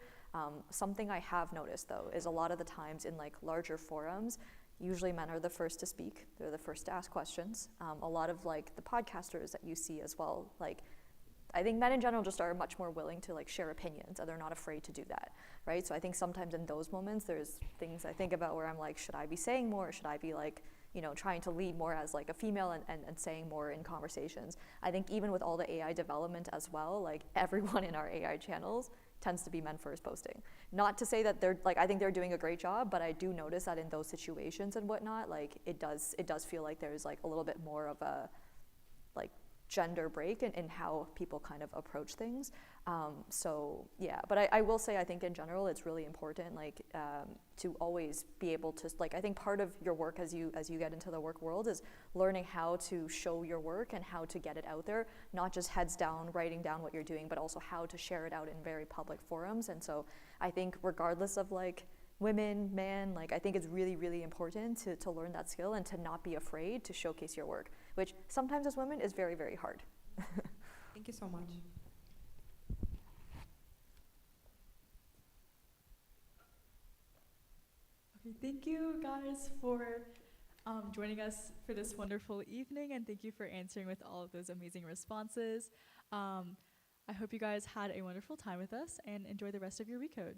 Something I have noticed, though, is a lot of the times in like larger forums, usually men are the first to speak. They're the first to ask questions. A lot of like the podcasters that you see as well, like, I think men in general just are much more willing to like share opinions, and they're not afraid to do that, right? So I think sometimes in those moments, there's things I think about where I'm like, should I be saying more? Should I be like trying to lead more as like a female and saying more in conversations. I think even with all the AI development as well, like everyone in our AI channels tends to be men first posting. Not to say that they're like, I think they're doing a great job, but I do notice that in those situations and whatnot, like it does feel like there's like a little bit more of a like gender break in how people kind of approach things. So yeah, but I will say I think in general it's really important like to always be able to like, I think part of your work as you get into the work world is learning how to show your work and how to get it out there, not just heads down writing down what you're doing, but also how to share it out in very public forums. And so I think regardless of like women, man, like I think it's really, really important to learn that skill and to not be afraid to showcase your work, which sometimes as women is very, very hard. Thank you so much. Okay, thank you guys for joining us for this wonderful evening, and thank you for answering with all of those amazing responses. I hope you guys had a wonderful time with us and enjoy the rest of your WECode.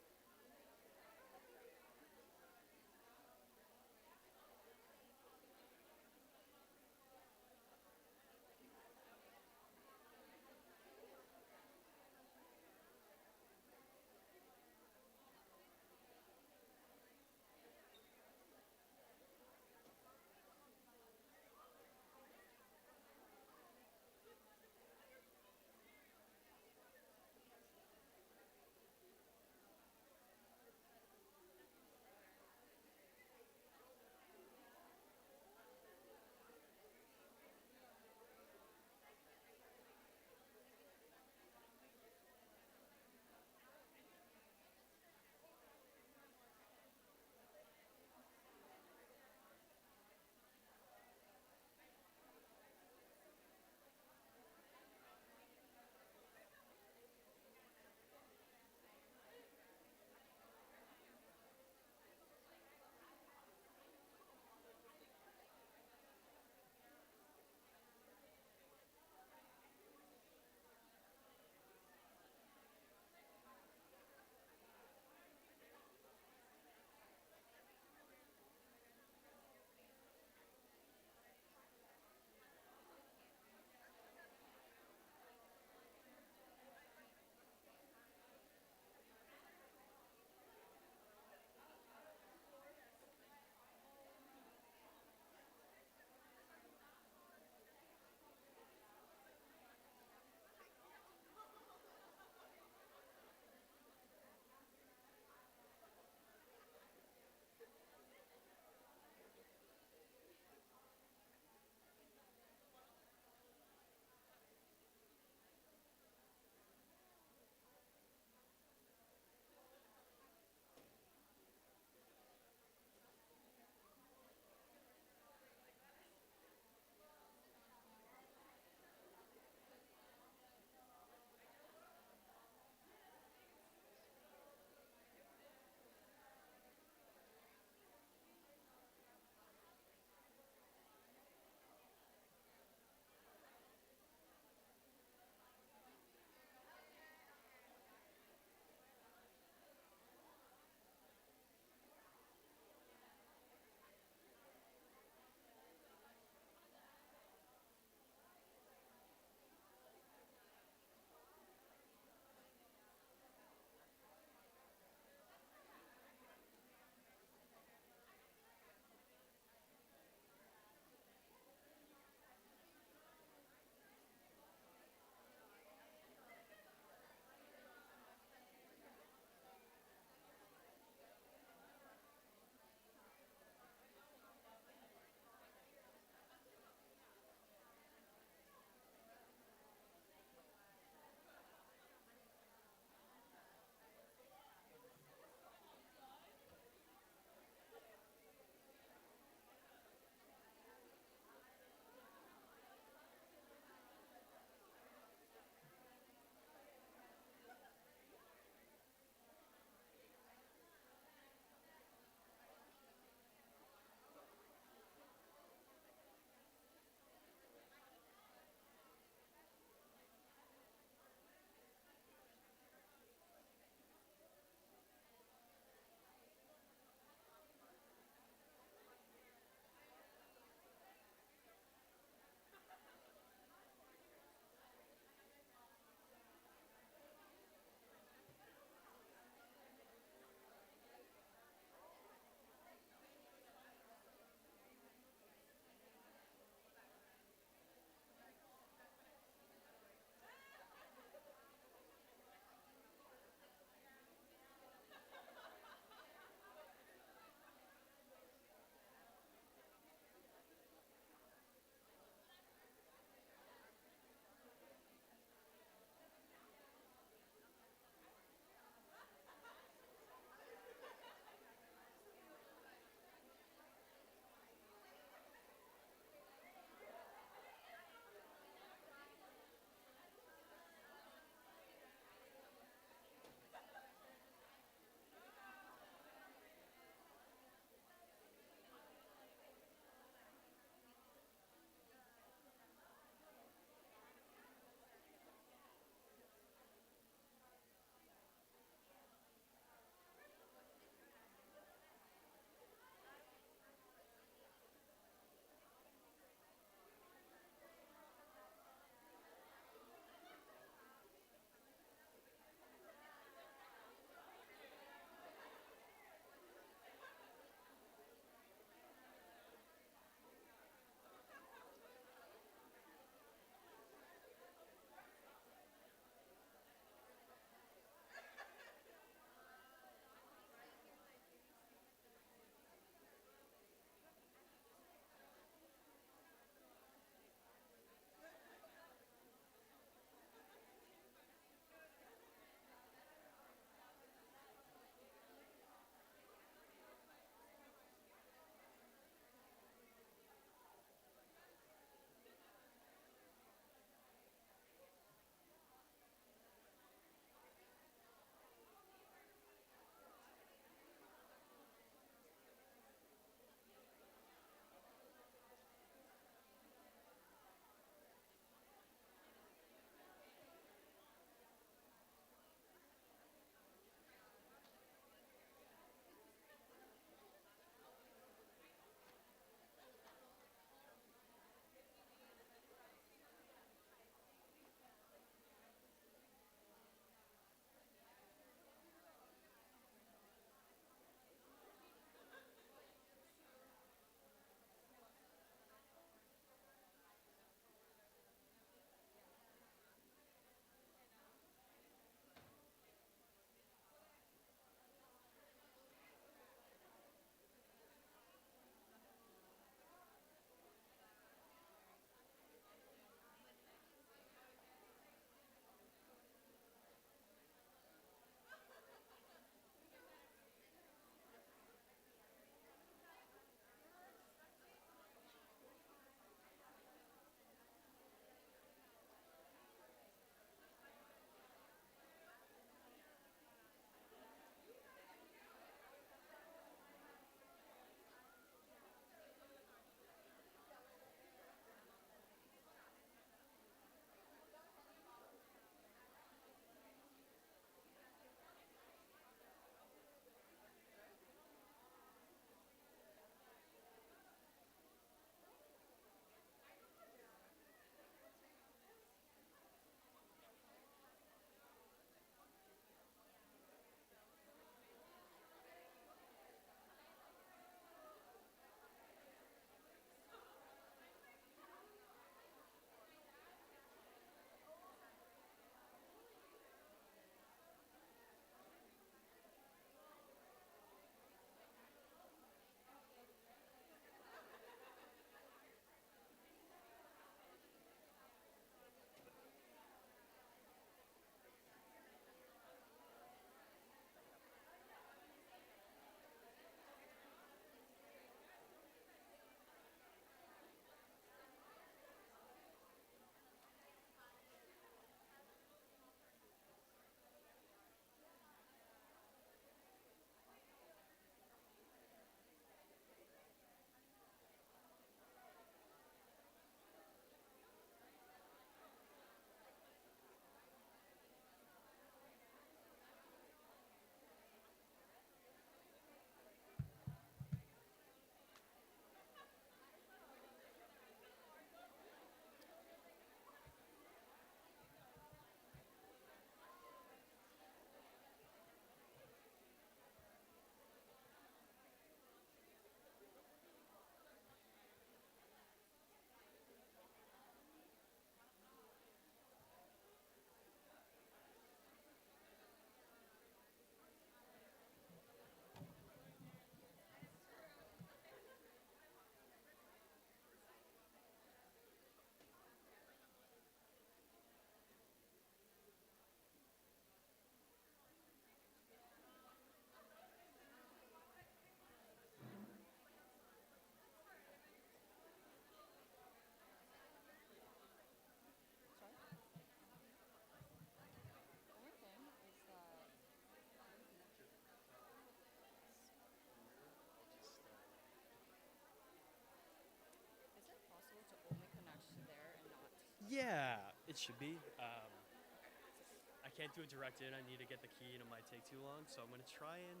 Yeah, it should be. I can't do it direct in. I need to get the key, and it might take too long. So I'm gonna try and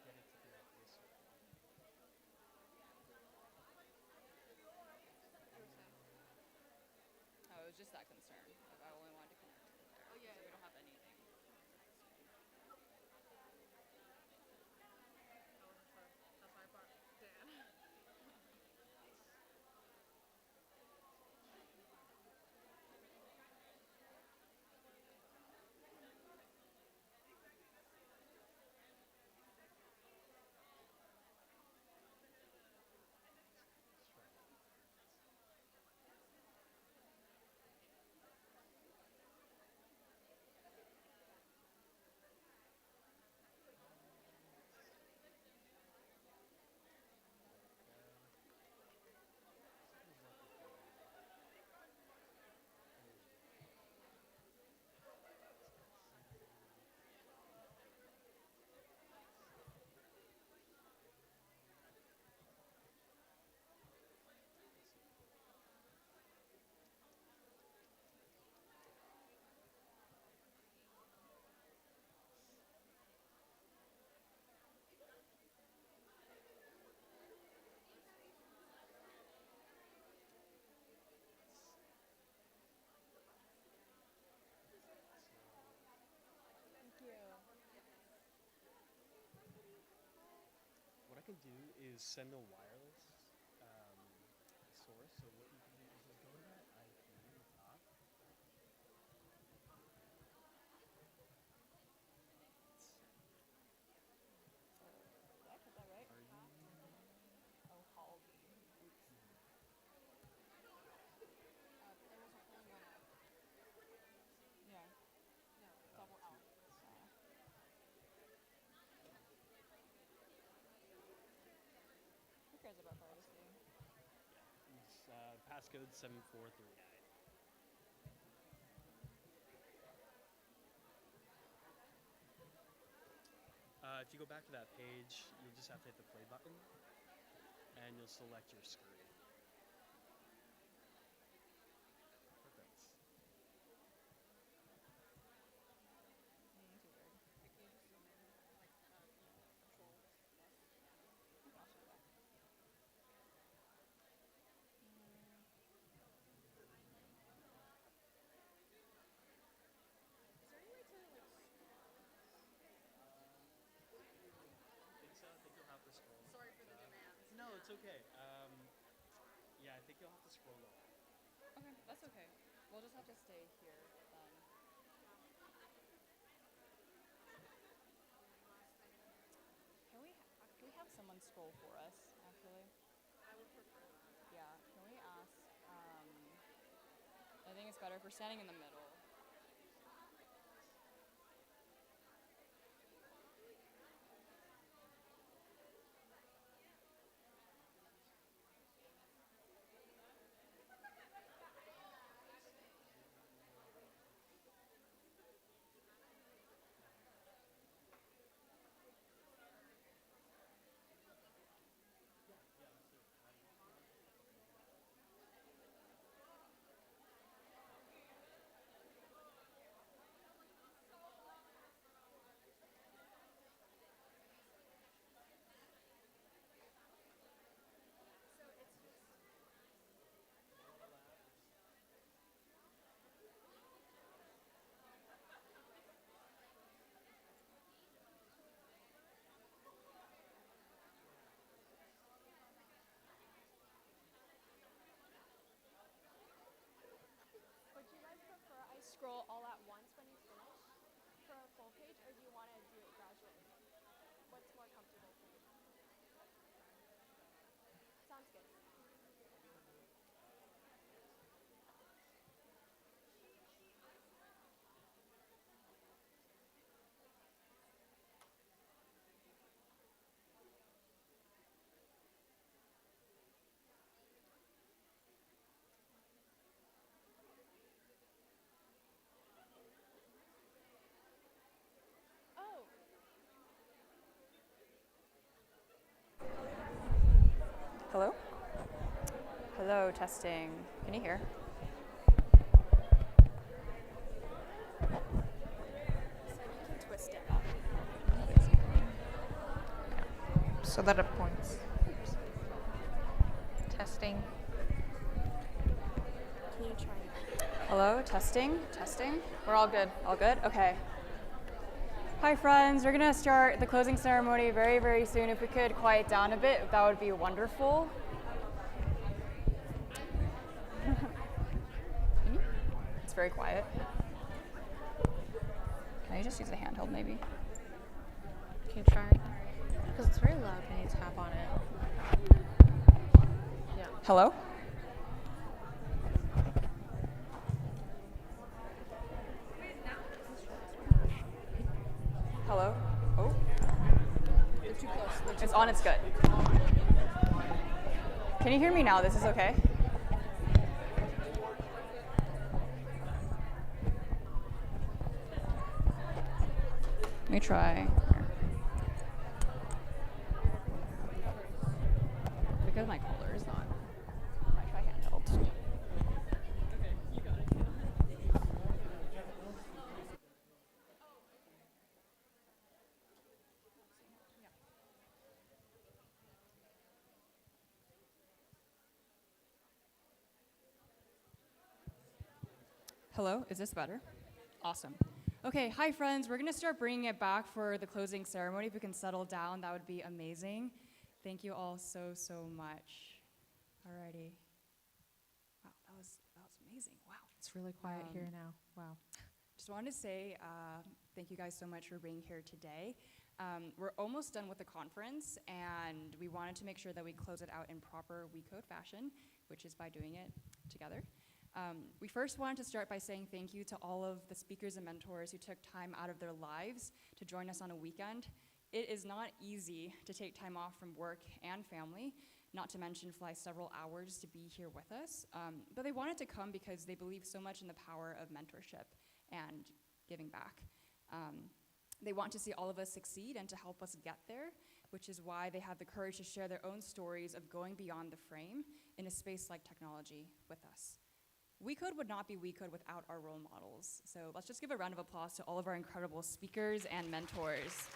get it to connect this way. Oh, it was just that concern. If I only wanted to connect to there. Oh, yeah. So we don't have anything. That's why I brought Dan. What I can do is send a wireless source. So what you can do is just go to that IP in the top. Did I put that right? Are you? Oh, Halby. Oops. There was only one L. Yeah. No. Double L. Who cares about privacy? It's passcode 743. If you go back to that page, you'll just have to hit the play button, and you'll select your screen. Perfect. Too weird. Can you just zoom in? Like, control plus. Okay, I'll show you that. Is there any way to, like, scroll this? I think so. I think you'll have to scroll. Sorry for the demands. No, it's okay. Yeah, I think you'll have to scroll the way. Okay, that's okay. We'll just have to stay here then. Can we have someone scroll for us, actually? I would prefer that. Yeah, can we ask, I think it's better if we're standing in the middle. Hello, testing. Can you hear? So that it points. Testing. Can you try? Hello, testing, testing. We're all good, all good? Okay. Hi friends, we're gonna start the closing ceremony very, very soon. If we could quiet down a bit, that would be wonderful. It's very quiet. Can you just use a handheld maybe? Can you try? Because it's very loud when you tap on it. Yeah. Hello? Hello? Oh. They're too close. It's on, it's good. Can you hear me now? This is okay? Let me try. Because my collar is not. I try handheld. Hello, is this better? Awesome. Okay, hi friends. We're gonna start bringing it back for the closing ceremony. If we can settle down, that would be amazing. Thank you all so, so much. Alrighty. Wow, that was amazing. Wow. It's really quiet here now. Wow. Just wanted to say thank you guys so much for being here today. We're almost done with the conference, and we wanted to make sure that we close it out in proper WECode fashion, which is by doing it together. We first wanted to start by saying thank you to all of the speakers and mentors who took time out of their lives to join us on a weekend. It is not easy to take time off from work and family, not to mention fly several hours to be here with us. But they wanted to come because they believe so much in the power of mentorship and giving back. They want to see all of us succeed and to help us get there, which is why they have the courage to share their own stories of going beyond the frame in a space like technology with us. WECode would not be WECode without our role models. So let's just give a round of applause to all of our incredible speakers and mentors.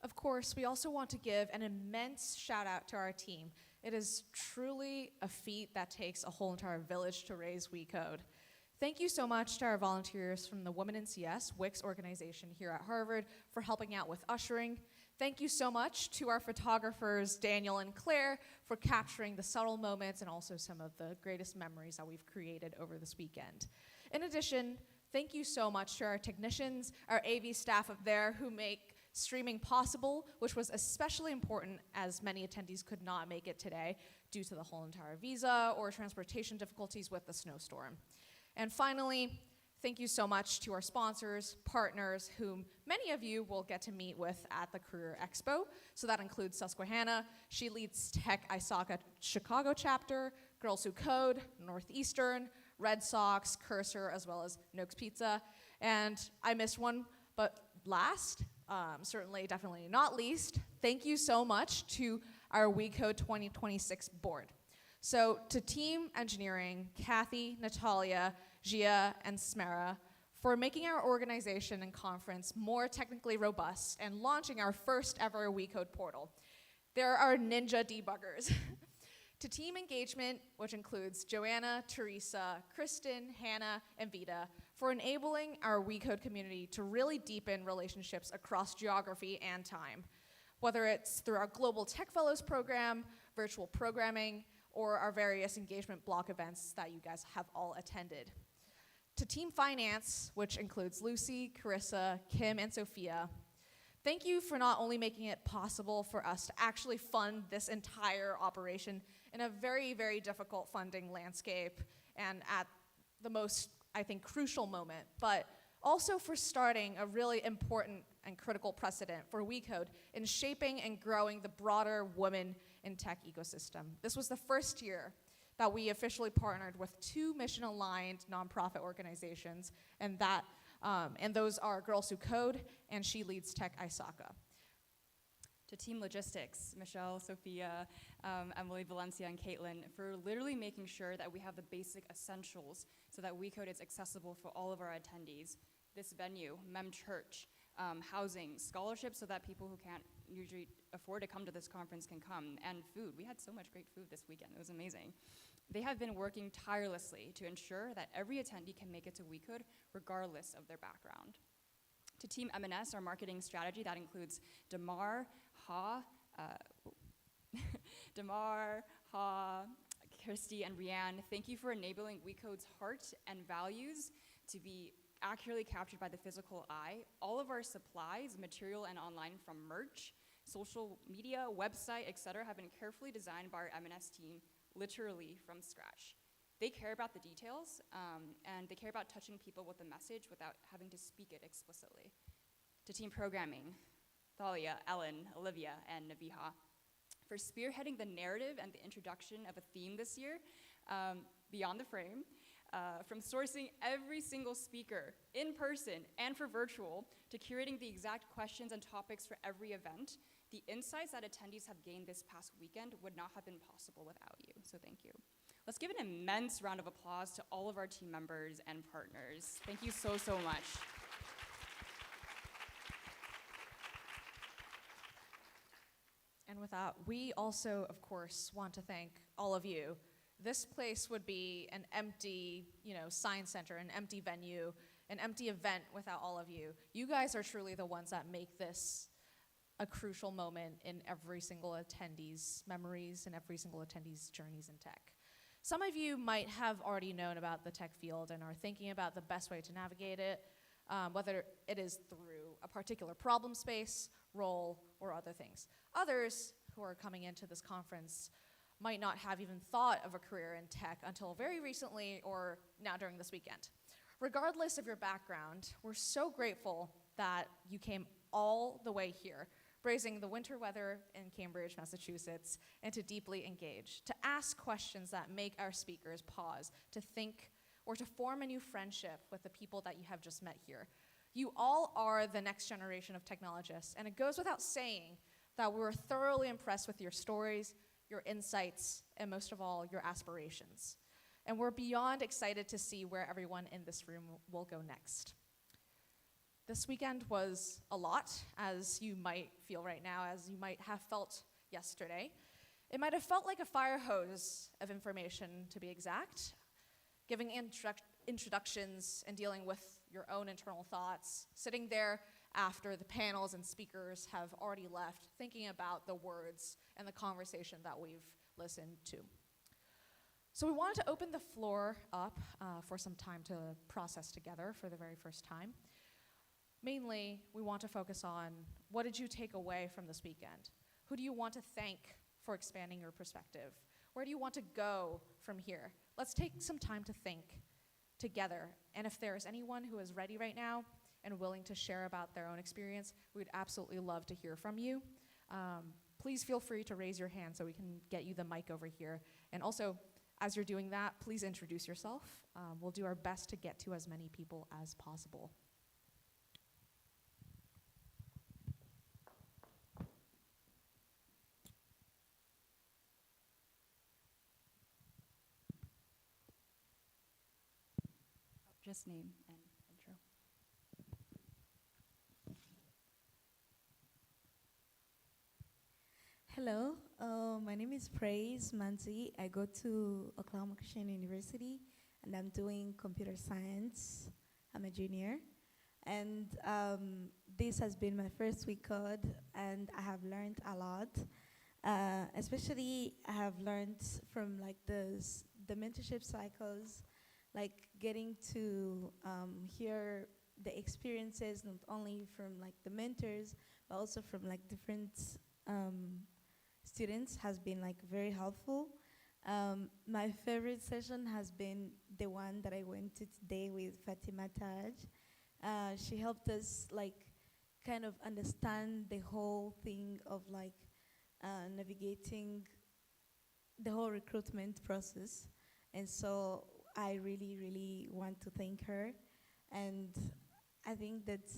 Of course, we also want to give an immense shout out to our team. It is truly a feat that takes a whole entire village to raise WECode. Thank you so much to our volunteers from the Women in CS, WICS organization here at Harvard, for helping out with ushering. Thank you so much to our photographers, Daniel and Claire, for capturing the subtle moments and also some of the greatest memories that we've created over this weekend. In addition, thank you so much to our technicians, our AV staff up there who make streaming possible, which was especially important as many attendees could not make it today due to the whole entire visa or transportation difficulties with the snowstorm. And finally, thank you so much to our sponsors, partners, whom many of you will get to meet with at the Career Expo. So that includes Susquehanna. She leads Tech ISACA Chicago chapter, Girls Who Code, Northeastern, Red Sox, Cursor, as well as Noakes Pizza. And I missed one, but last, certainly definitely not least, thank you so much to our WECode 2026 board. So to team engineering, Kathy, Natalia, Gia, and Smera, for making our organization and conference more technically robust and launching our first ever WECode portal. They're our ninja debuggers. To team engagement, which includes Joanna, Teresa, Kristen, Hannah, and Vita, for enabling our WECode community to really deepen relationships across geography and time, whether it's through our Global Tech Fellows program, virtual programming, or our various engagement block events that you guys have all attended. To Team Finance, which includes Lucy, Carissa, Kim, and Sophia, thank you for not only making it possible for us to actually fund this entire operation in a very, very difficult funding landscape and at the most, I think, crucial moment, but also for starting a really important and critical precedent for WECode in shaping and growing the broader women in tech ecosystem. This was the first year that we officially partnered with 2 mission-aligned nonprofit organizations, and those are Girls Who Code and She Leads Tech ISACA. To Team Logistics, Michelle, Sophia, Emily, Valencia, and Caitlin, for literally making sure that we have the basic essentials so that WECode is accessible for all of our attendees. This venue, Mem Church, housing, scholarships so that people who can't usually afford to come to this conference can come, and food. We had so much great food this weekend. It was amazing. They have been working tirelessly to ensure that every attendee can make it to WECode regardless of their background. To Team M&S, our marketing strategy, that includes Damar, Kirsty, and Rianne. Thank you for enabling WECode's heart and values to be accurately captured by the physical eye. All of our supplies, material and online, from merch, social media, website, etc., have been carefully designed by our M&S team, literally from scratch. They care about the details, and they care about touching people with a message without having to speak it explicitly. To Team Programming, Thalia, Ellen, Olivia, and Naviha, for spearheading the narrative and the introduction of a theme this year, Beyond the Frame, from sourcing every single speaker in person and for virtual, to curating the exact questions and topics for every event. The insights that attendees have gained this past weekend would not have been possible without you, so thank you. Let's give an immense round of applause to all of our team members and partners. Thank you so, so much. And with that, we also, of course, want to thank all of you. This place would be an empty, science center, an empty venue, an empty event without all of you. You guys are truly the ones that make this a crucial moment in every single attendee's memories and every single attendee's journeys in tech. Some of you might have already known about the tech field and are thinking about the best way to navigate it, whether it is through a particular problem space, role, or other things. Others who are coming into this conference might not have even thought of a career in tech until very recently or now during this weekend. Regardless of your background, we're so grateful that you came all the way here, braving the winter weather in Cambridge, Massachusetts, and to deeply engage, to ask questions that make our speakers pause, to think, or to form a new friendship with the people that you have just met here. You all are the next generation of technologists, and it goes without saying that we're thoroughly impressed with your stories, your insights, and most of all, your aspirations. And we're beyond excited to see where everyone in this room will go next. This weekend was a lot, as you might feel right now, as you might have felt yesterday. It might have felt like a fire hose of information, to be exact, giving introductions and dealing with your own internal thoughts, sitting there after the panels and speakers have already left, thinking about the words and the conversation that we've listened to. So we wanted to open the floor up for some time to process together for the very first time. Mainly, we want to focus on what did you take away from this weekend? Who do you want to thank for expanding your perspective? Where do you want to go from here? Let's take some time to think together. And if there's anyone who is ready right now and willing to share about their own experience, we'd absolutely love to hear from you. Please feel free to raise your hand so we can get you the mic over here. And also, as you're doing that, please introduce yourself. We'll do our best to get to as many people as possible. Just name and intro. Hello, my name is Praise Manzi. I go to Oklahoma Christian University and I'm doing computer science. I'm a junior. And this has been my first WECode and I have learned a lot. Especially I have learned from like the mentorship cycles, like getting to hear the experiences not only from like the mentors, but also from like different students has been like very helpful. My favorite session has been the one that I went to today with Fatima Taj. She helped us like kind of understand the whole thing of like navigating the whole recruitment process. And so I really, really want to thank her. And I think that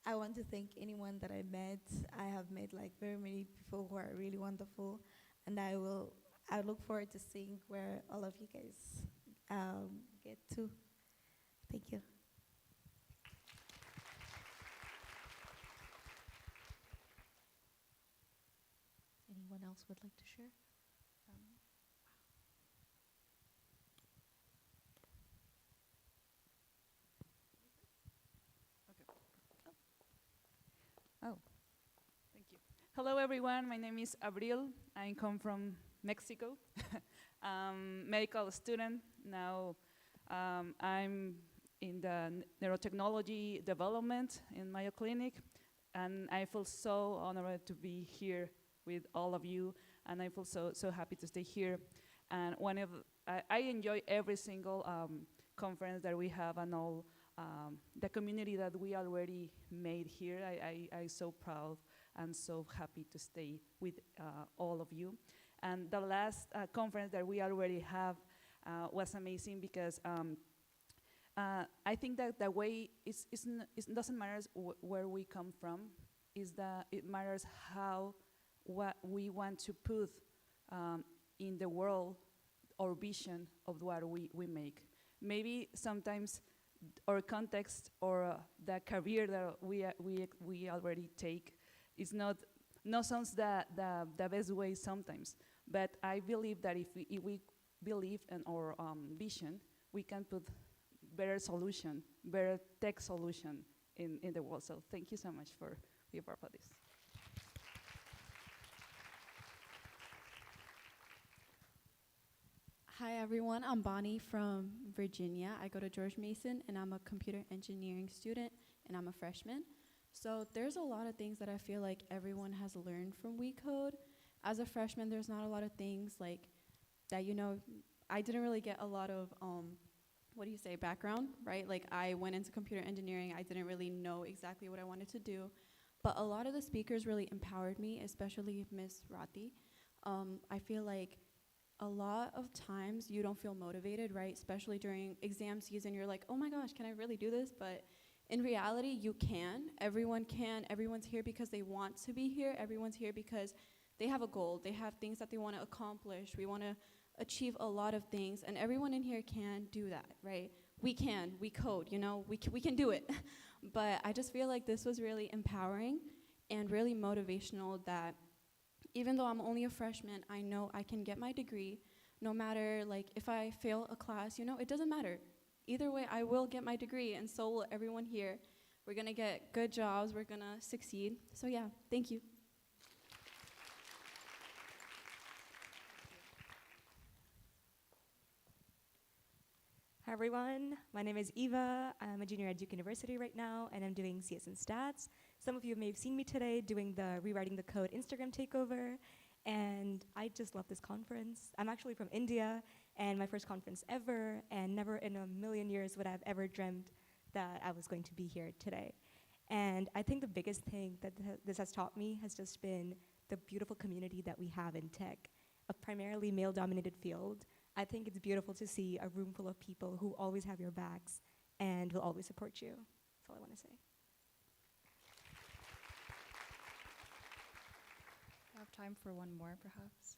I want to thank anyone that I met. I have met like very many people who are really wonderful, and I look forward to seeing where all of you guys get to. Thank you. Anyone else would like to share? Oh, thank you. Hello, everyone. My name is Abril. I come from Mexico. Medical student. Now I'm in the neurotechnology development in Mayo Clinic, and I feel so honored to be here with all of you, and I feel so happy to stay here. And I enjoy every single conference that we have and all the community that we already made here. I'm so proud and so happy to stay with all of you. And the last conference that we already have was amazing because I think that the way it doesn't matter where we come from, is that it matters what we want to put in the world, or vision of what we make. Maybe sometimes our context or the career that we already take is not sounds the best way sometimes. But I believe that if we believe in our vision, we can put better solution, better tech solution in the world. So thank you so much for being part of this. Hi everyone, I'm Bonnie from Virginia. I go to George Mason and I'm a computer engineering student and I'm a freshman. So there's a lot of things that I feel like everyone has learned from WeCode. As a freshman, there's not a lot of things like that, I didn't really get a lot of, background, right? Like I went into computer engineering, I didn't really know exactly what I wanted to do. But a lot of the speakers really empowered me, especially Miss Rati. I feel like a lot of times you don't feel motivated, right? Especially during exam season, you're like, oh my gosh, can I really do this? But in reality, you can. Everyone can. Everyone's here because they want to be here. Everyone's here because they have a goal. They have things that they want to accomplish. We want to achieve a lot of things, and everyone in here can do that, right? We can. We code, we can do it. But I just feel like this was really empowering and really motivational that even though I'm only a freshman, I know I can get my degree no matter if I fail a class, it doesn't matter. Either way, I will get my degree and so will everyone here. We're gonna get good jobs, we're gonna succeed. So yeah, thank you. Hi everyone, my name is Eva. I'm a junior at Duke University right now and I'm doing CS and Stats. Some of you may have seen me today doing the Rewriting the Code Instagram takeover, and I just love this conference. I'm actually from India, and my first conference ever, and never in a million years would I have ever dreamed that I was going to be here today. And I think the biggest thing that this has taught me has just been the beautiful community that we have in tech, a primarily male-dominated field. I think it's beautiful to see a room full of people who always have your backs and will always support you. That's all I want to say. I have time for one more, perhaps.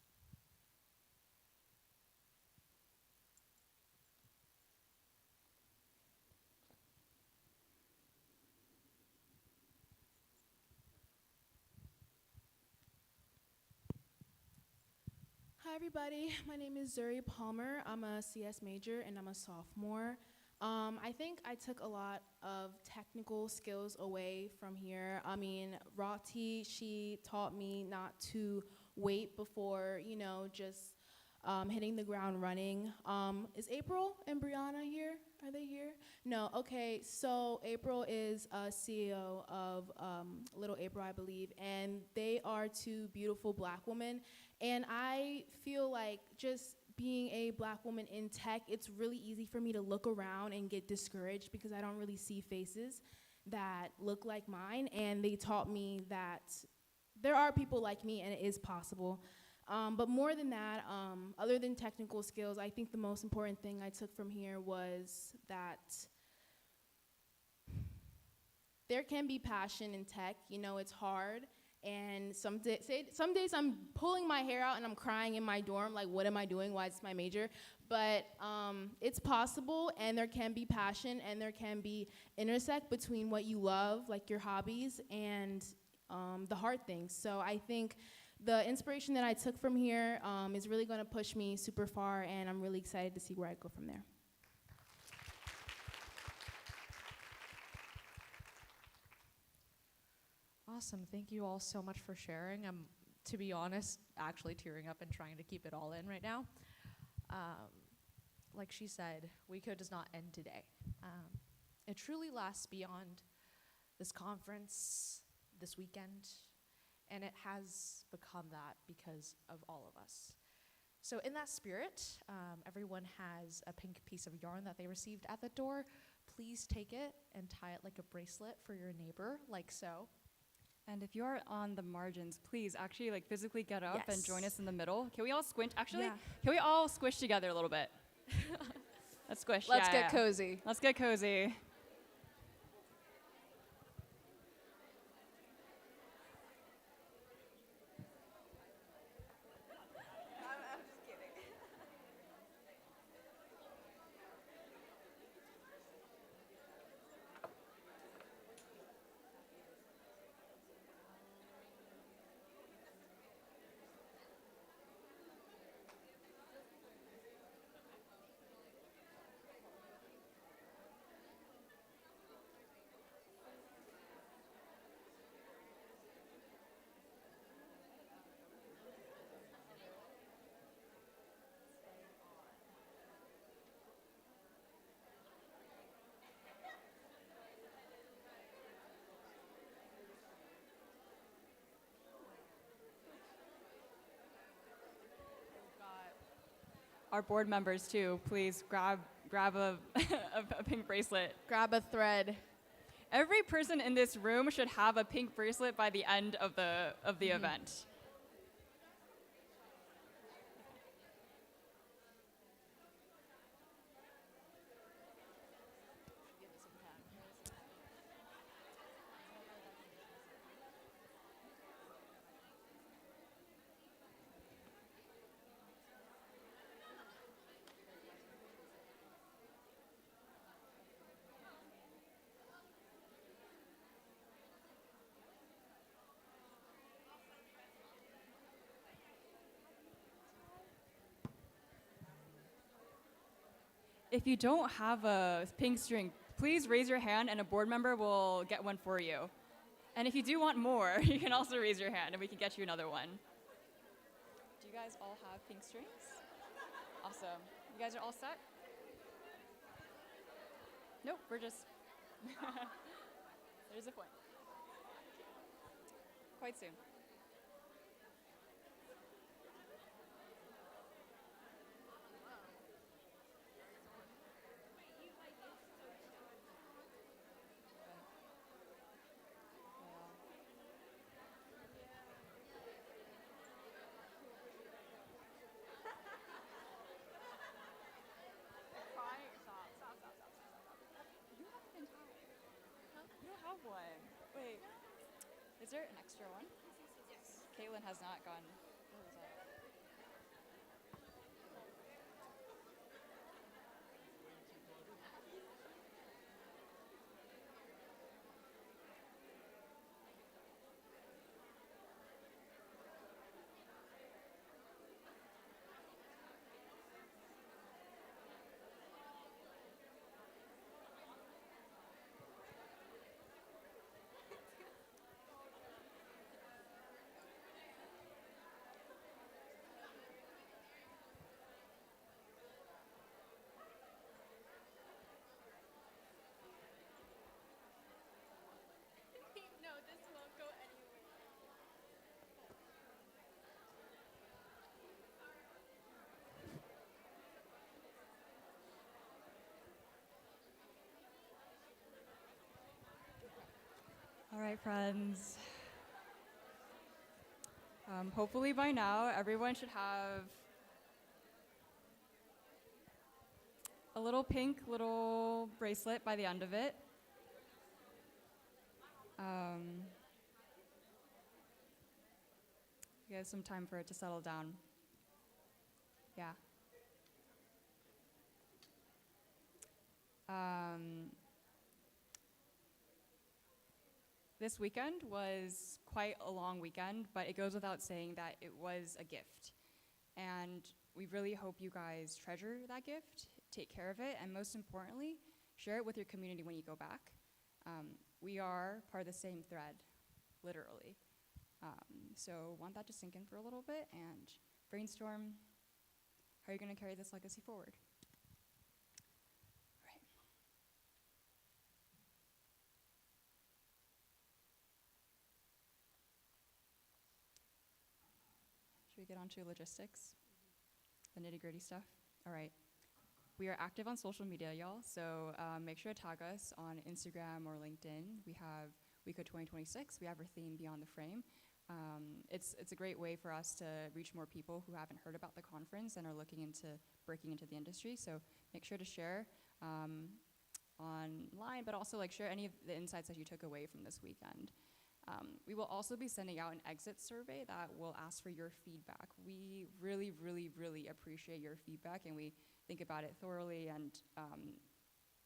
Hi everybody, my name is Zuri Palmer. I'm a CS major and I'm a sophomore. I think I took a lot of technical skills away from here. I mean, Rati, she taught me not to wait before, just hitting the ground running. Is April and Brianna here? Are they here? No, okay, so April is a CEO of Little April, I believe, and they are two beautiful black women. And I feel like just being a black woman in tech, it's really easy for me to look around and get discouraged because I don't really see faces that look like mine. And they taught me that there are people like me and it is possible. But more than that, other than technical skills, I think the most important thing I took from here was that there can be passion in tech. You know, it's hard. And some days I'm pulling my hair out and I'm crying in my dorm, like, what am I doing? Why is this my major? But it's possible, and there can be passion, and there can be intersect between what you love, like your hobbies, and the hard things. So I think the inspiration that I took from here is really going to push me super far, and I'm really excited to see where I go from there. Awesome. Thank you all so much for sharing. I'm, to be honest, actually tearing up and trying to keep it all in right now. Like she said, WECode does not end today. It truly lasts beyond this conference, this weekend, and it has become that because of all of us. So in that spirit, everyone has a pink piece of yarn that they received at the door. Please take it and tie it like a bracelet for your neighbor, like so. And if you are on the margins, please actually like physically get up and Yes. join us in the middle. Can we all squint? Actually, Yeah. can we all squish together a little bit? Let's squish. Let's yeah, get yeah. cozy. Let's get cozy. Our board members too, please grab a, a pink bracelet. Grab a thread. Every person in this room should have a pink bracelet by the end of the event. If you don't have a pink string, please raise your hand and a board member will get one for you. And if you do want more, you can also raise your hand and we can get you another one. Do you guys all have pink strings? Awesome. You guys are all set? Nope, we're just... There's a point. Quite soon. One. Wait, is there an extra one? Yes. Caitlin has not gone. What was that? No, this won't go anywhere. All right, friends. Hopefully by now, everyone should have a little pink little bracelet by the end of it. You guys some time for it to settle down. Yeah. This weekend was quite a long weekend, but it goes without saying that it was a gift. And we really hope you guys treasure that gift, take care of it, and most importantly, share it with your community when you go back. We are part of the same thread, literally. So want that to sink in for a little bit and brainstorm how you're going to carry this legacy forward. Should we get on to logistics? The nitty-gritty stuff? All right. We are active on social media, y'all, so make sure to tag us on Instagram or LinkedIn. We have WECode 2026. We have our theme Beyond the Frame. It's a great way for us to reach more people who haven't heard about the conference and are looking into breaking into the industry. So make sure to share online, but also share any of the insights that you took away from this weekend. We will also be sending out an exit survey that will ask for your feedback. We really, really, really appreciate your feedback, and we think about it thoroughly and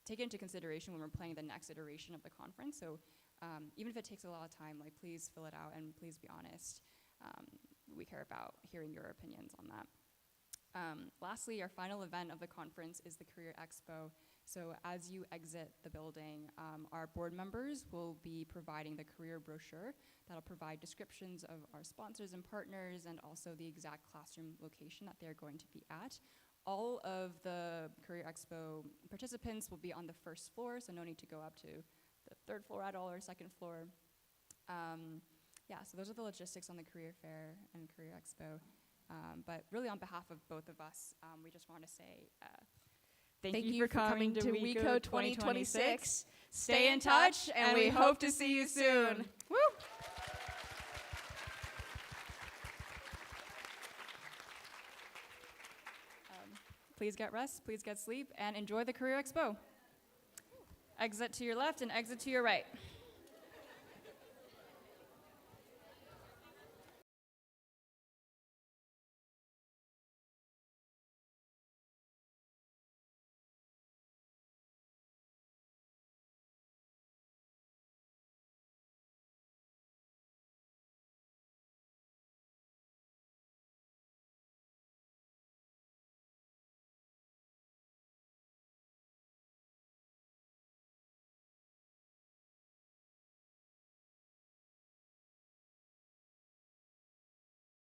take it into consideration when we're planning the next iteration of the conference. So even if it takes a lot of time, please fill it out and please be honest. We care about hearing your opinions on that. Lastly, our final event of the conference is the Career Expo. So as you exit the building, our board members will be providing the career brochure that'll provide descriptions of our sponsors and partners and also the exact classroom location that they're going to be at. All of the Career Expo participants will be on the first floor, so no need to go up to the third floor at all or second floor. Yeah, so those are the logistics on the Career Fair and Career Expo. But really on behalf of both of us, we just want to say thank you for coming to WECode 2026. Stay in touch, and we hope to see you soon. Woo! Please get rest, please get sleep, and enjoy the Career Expo. Exit to your left and exit to your right.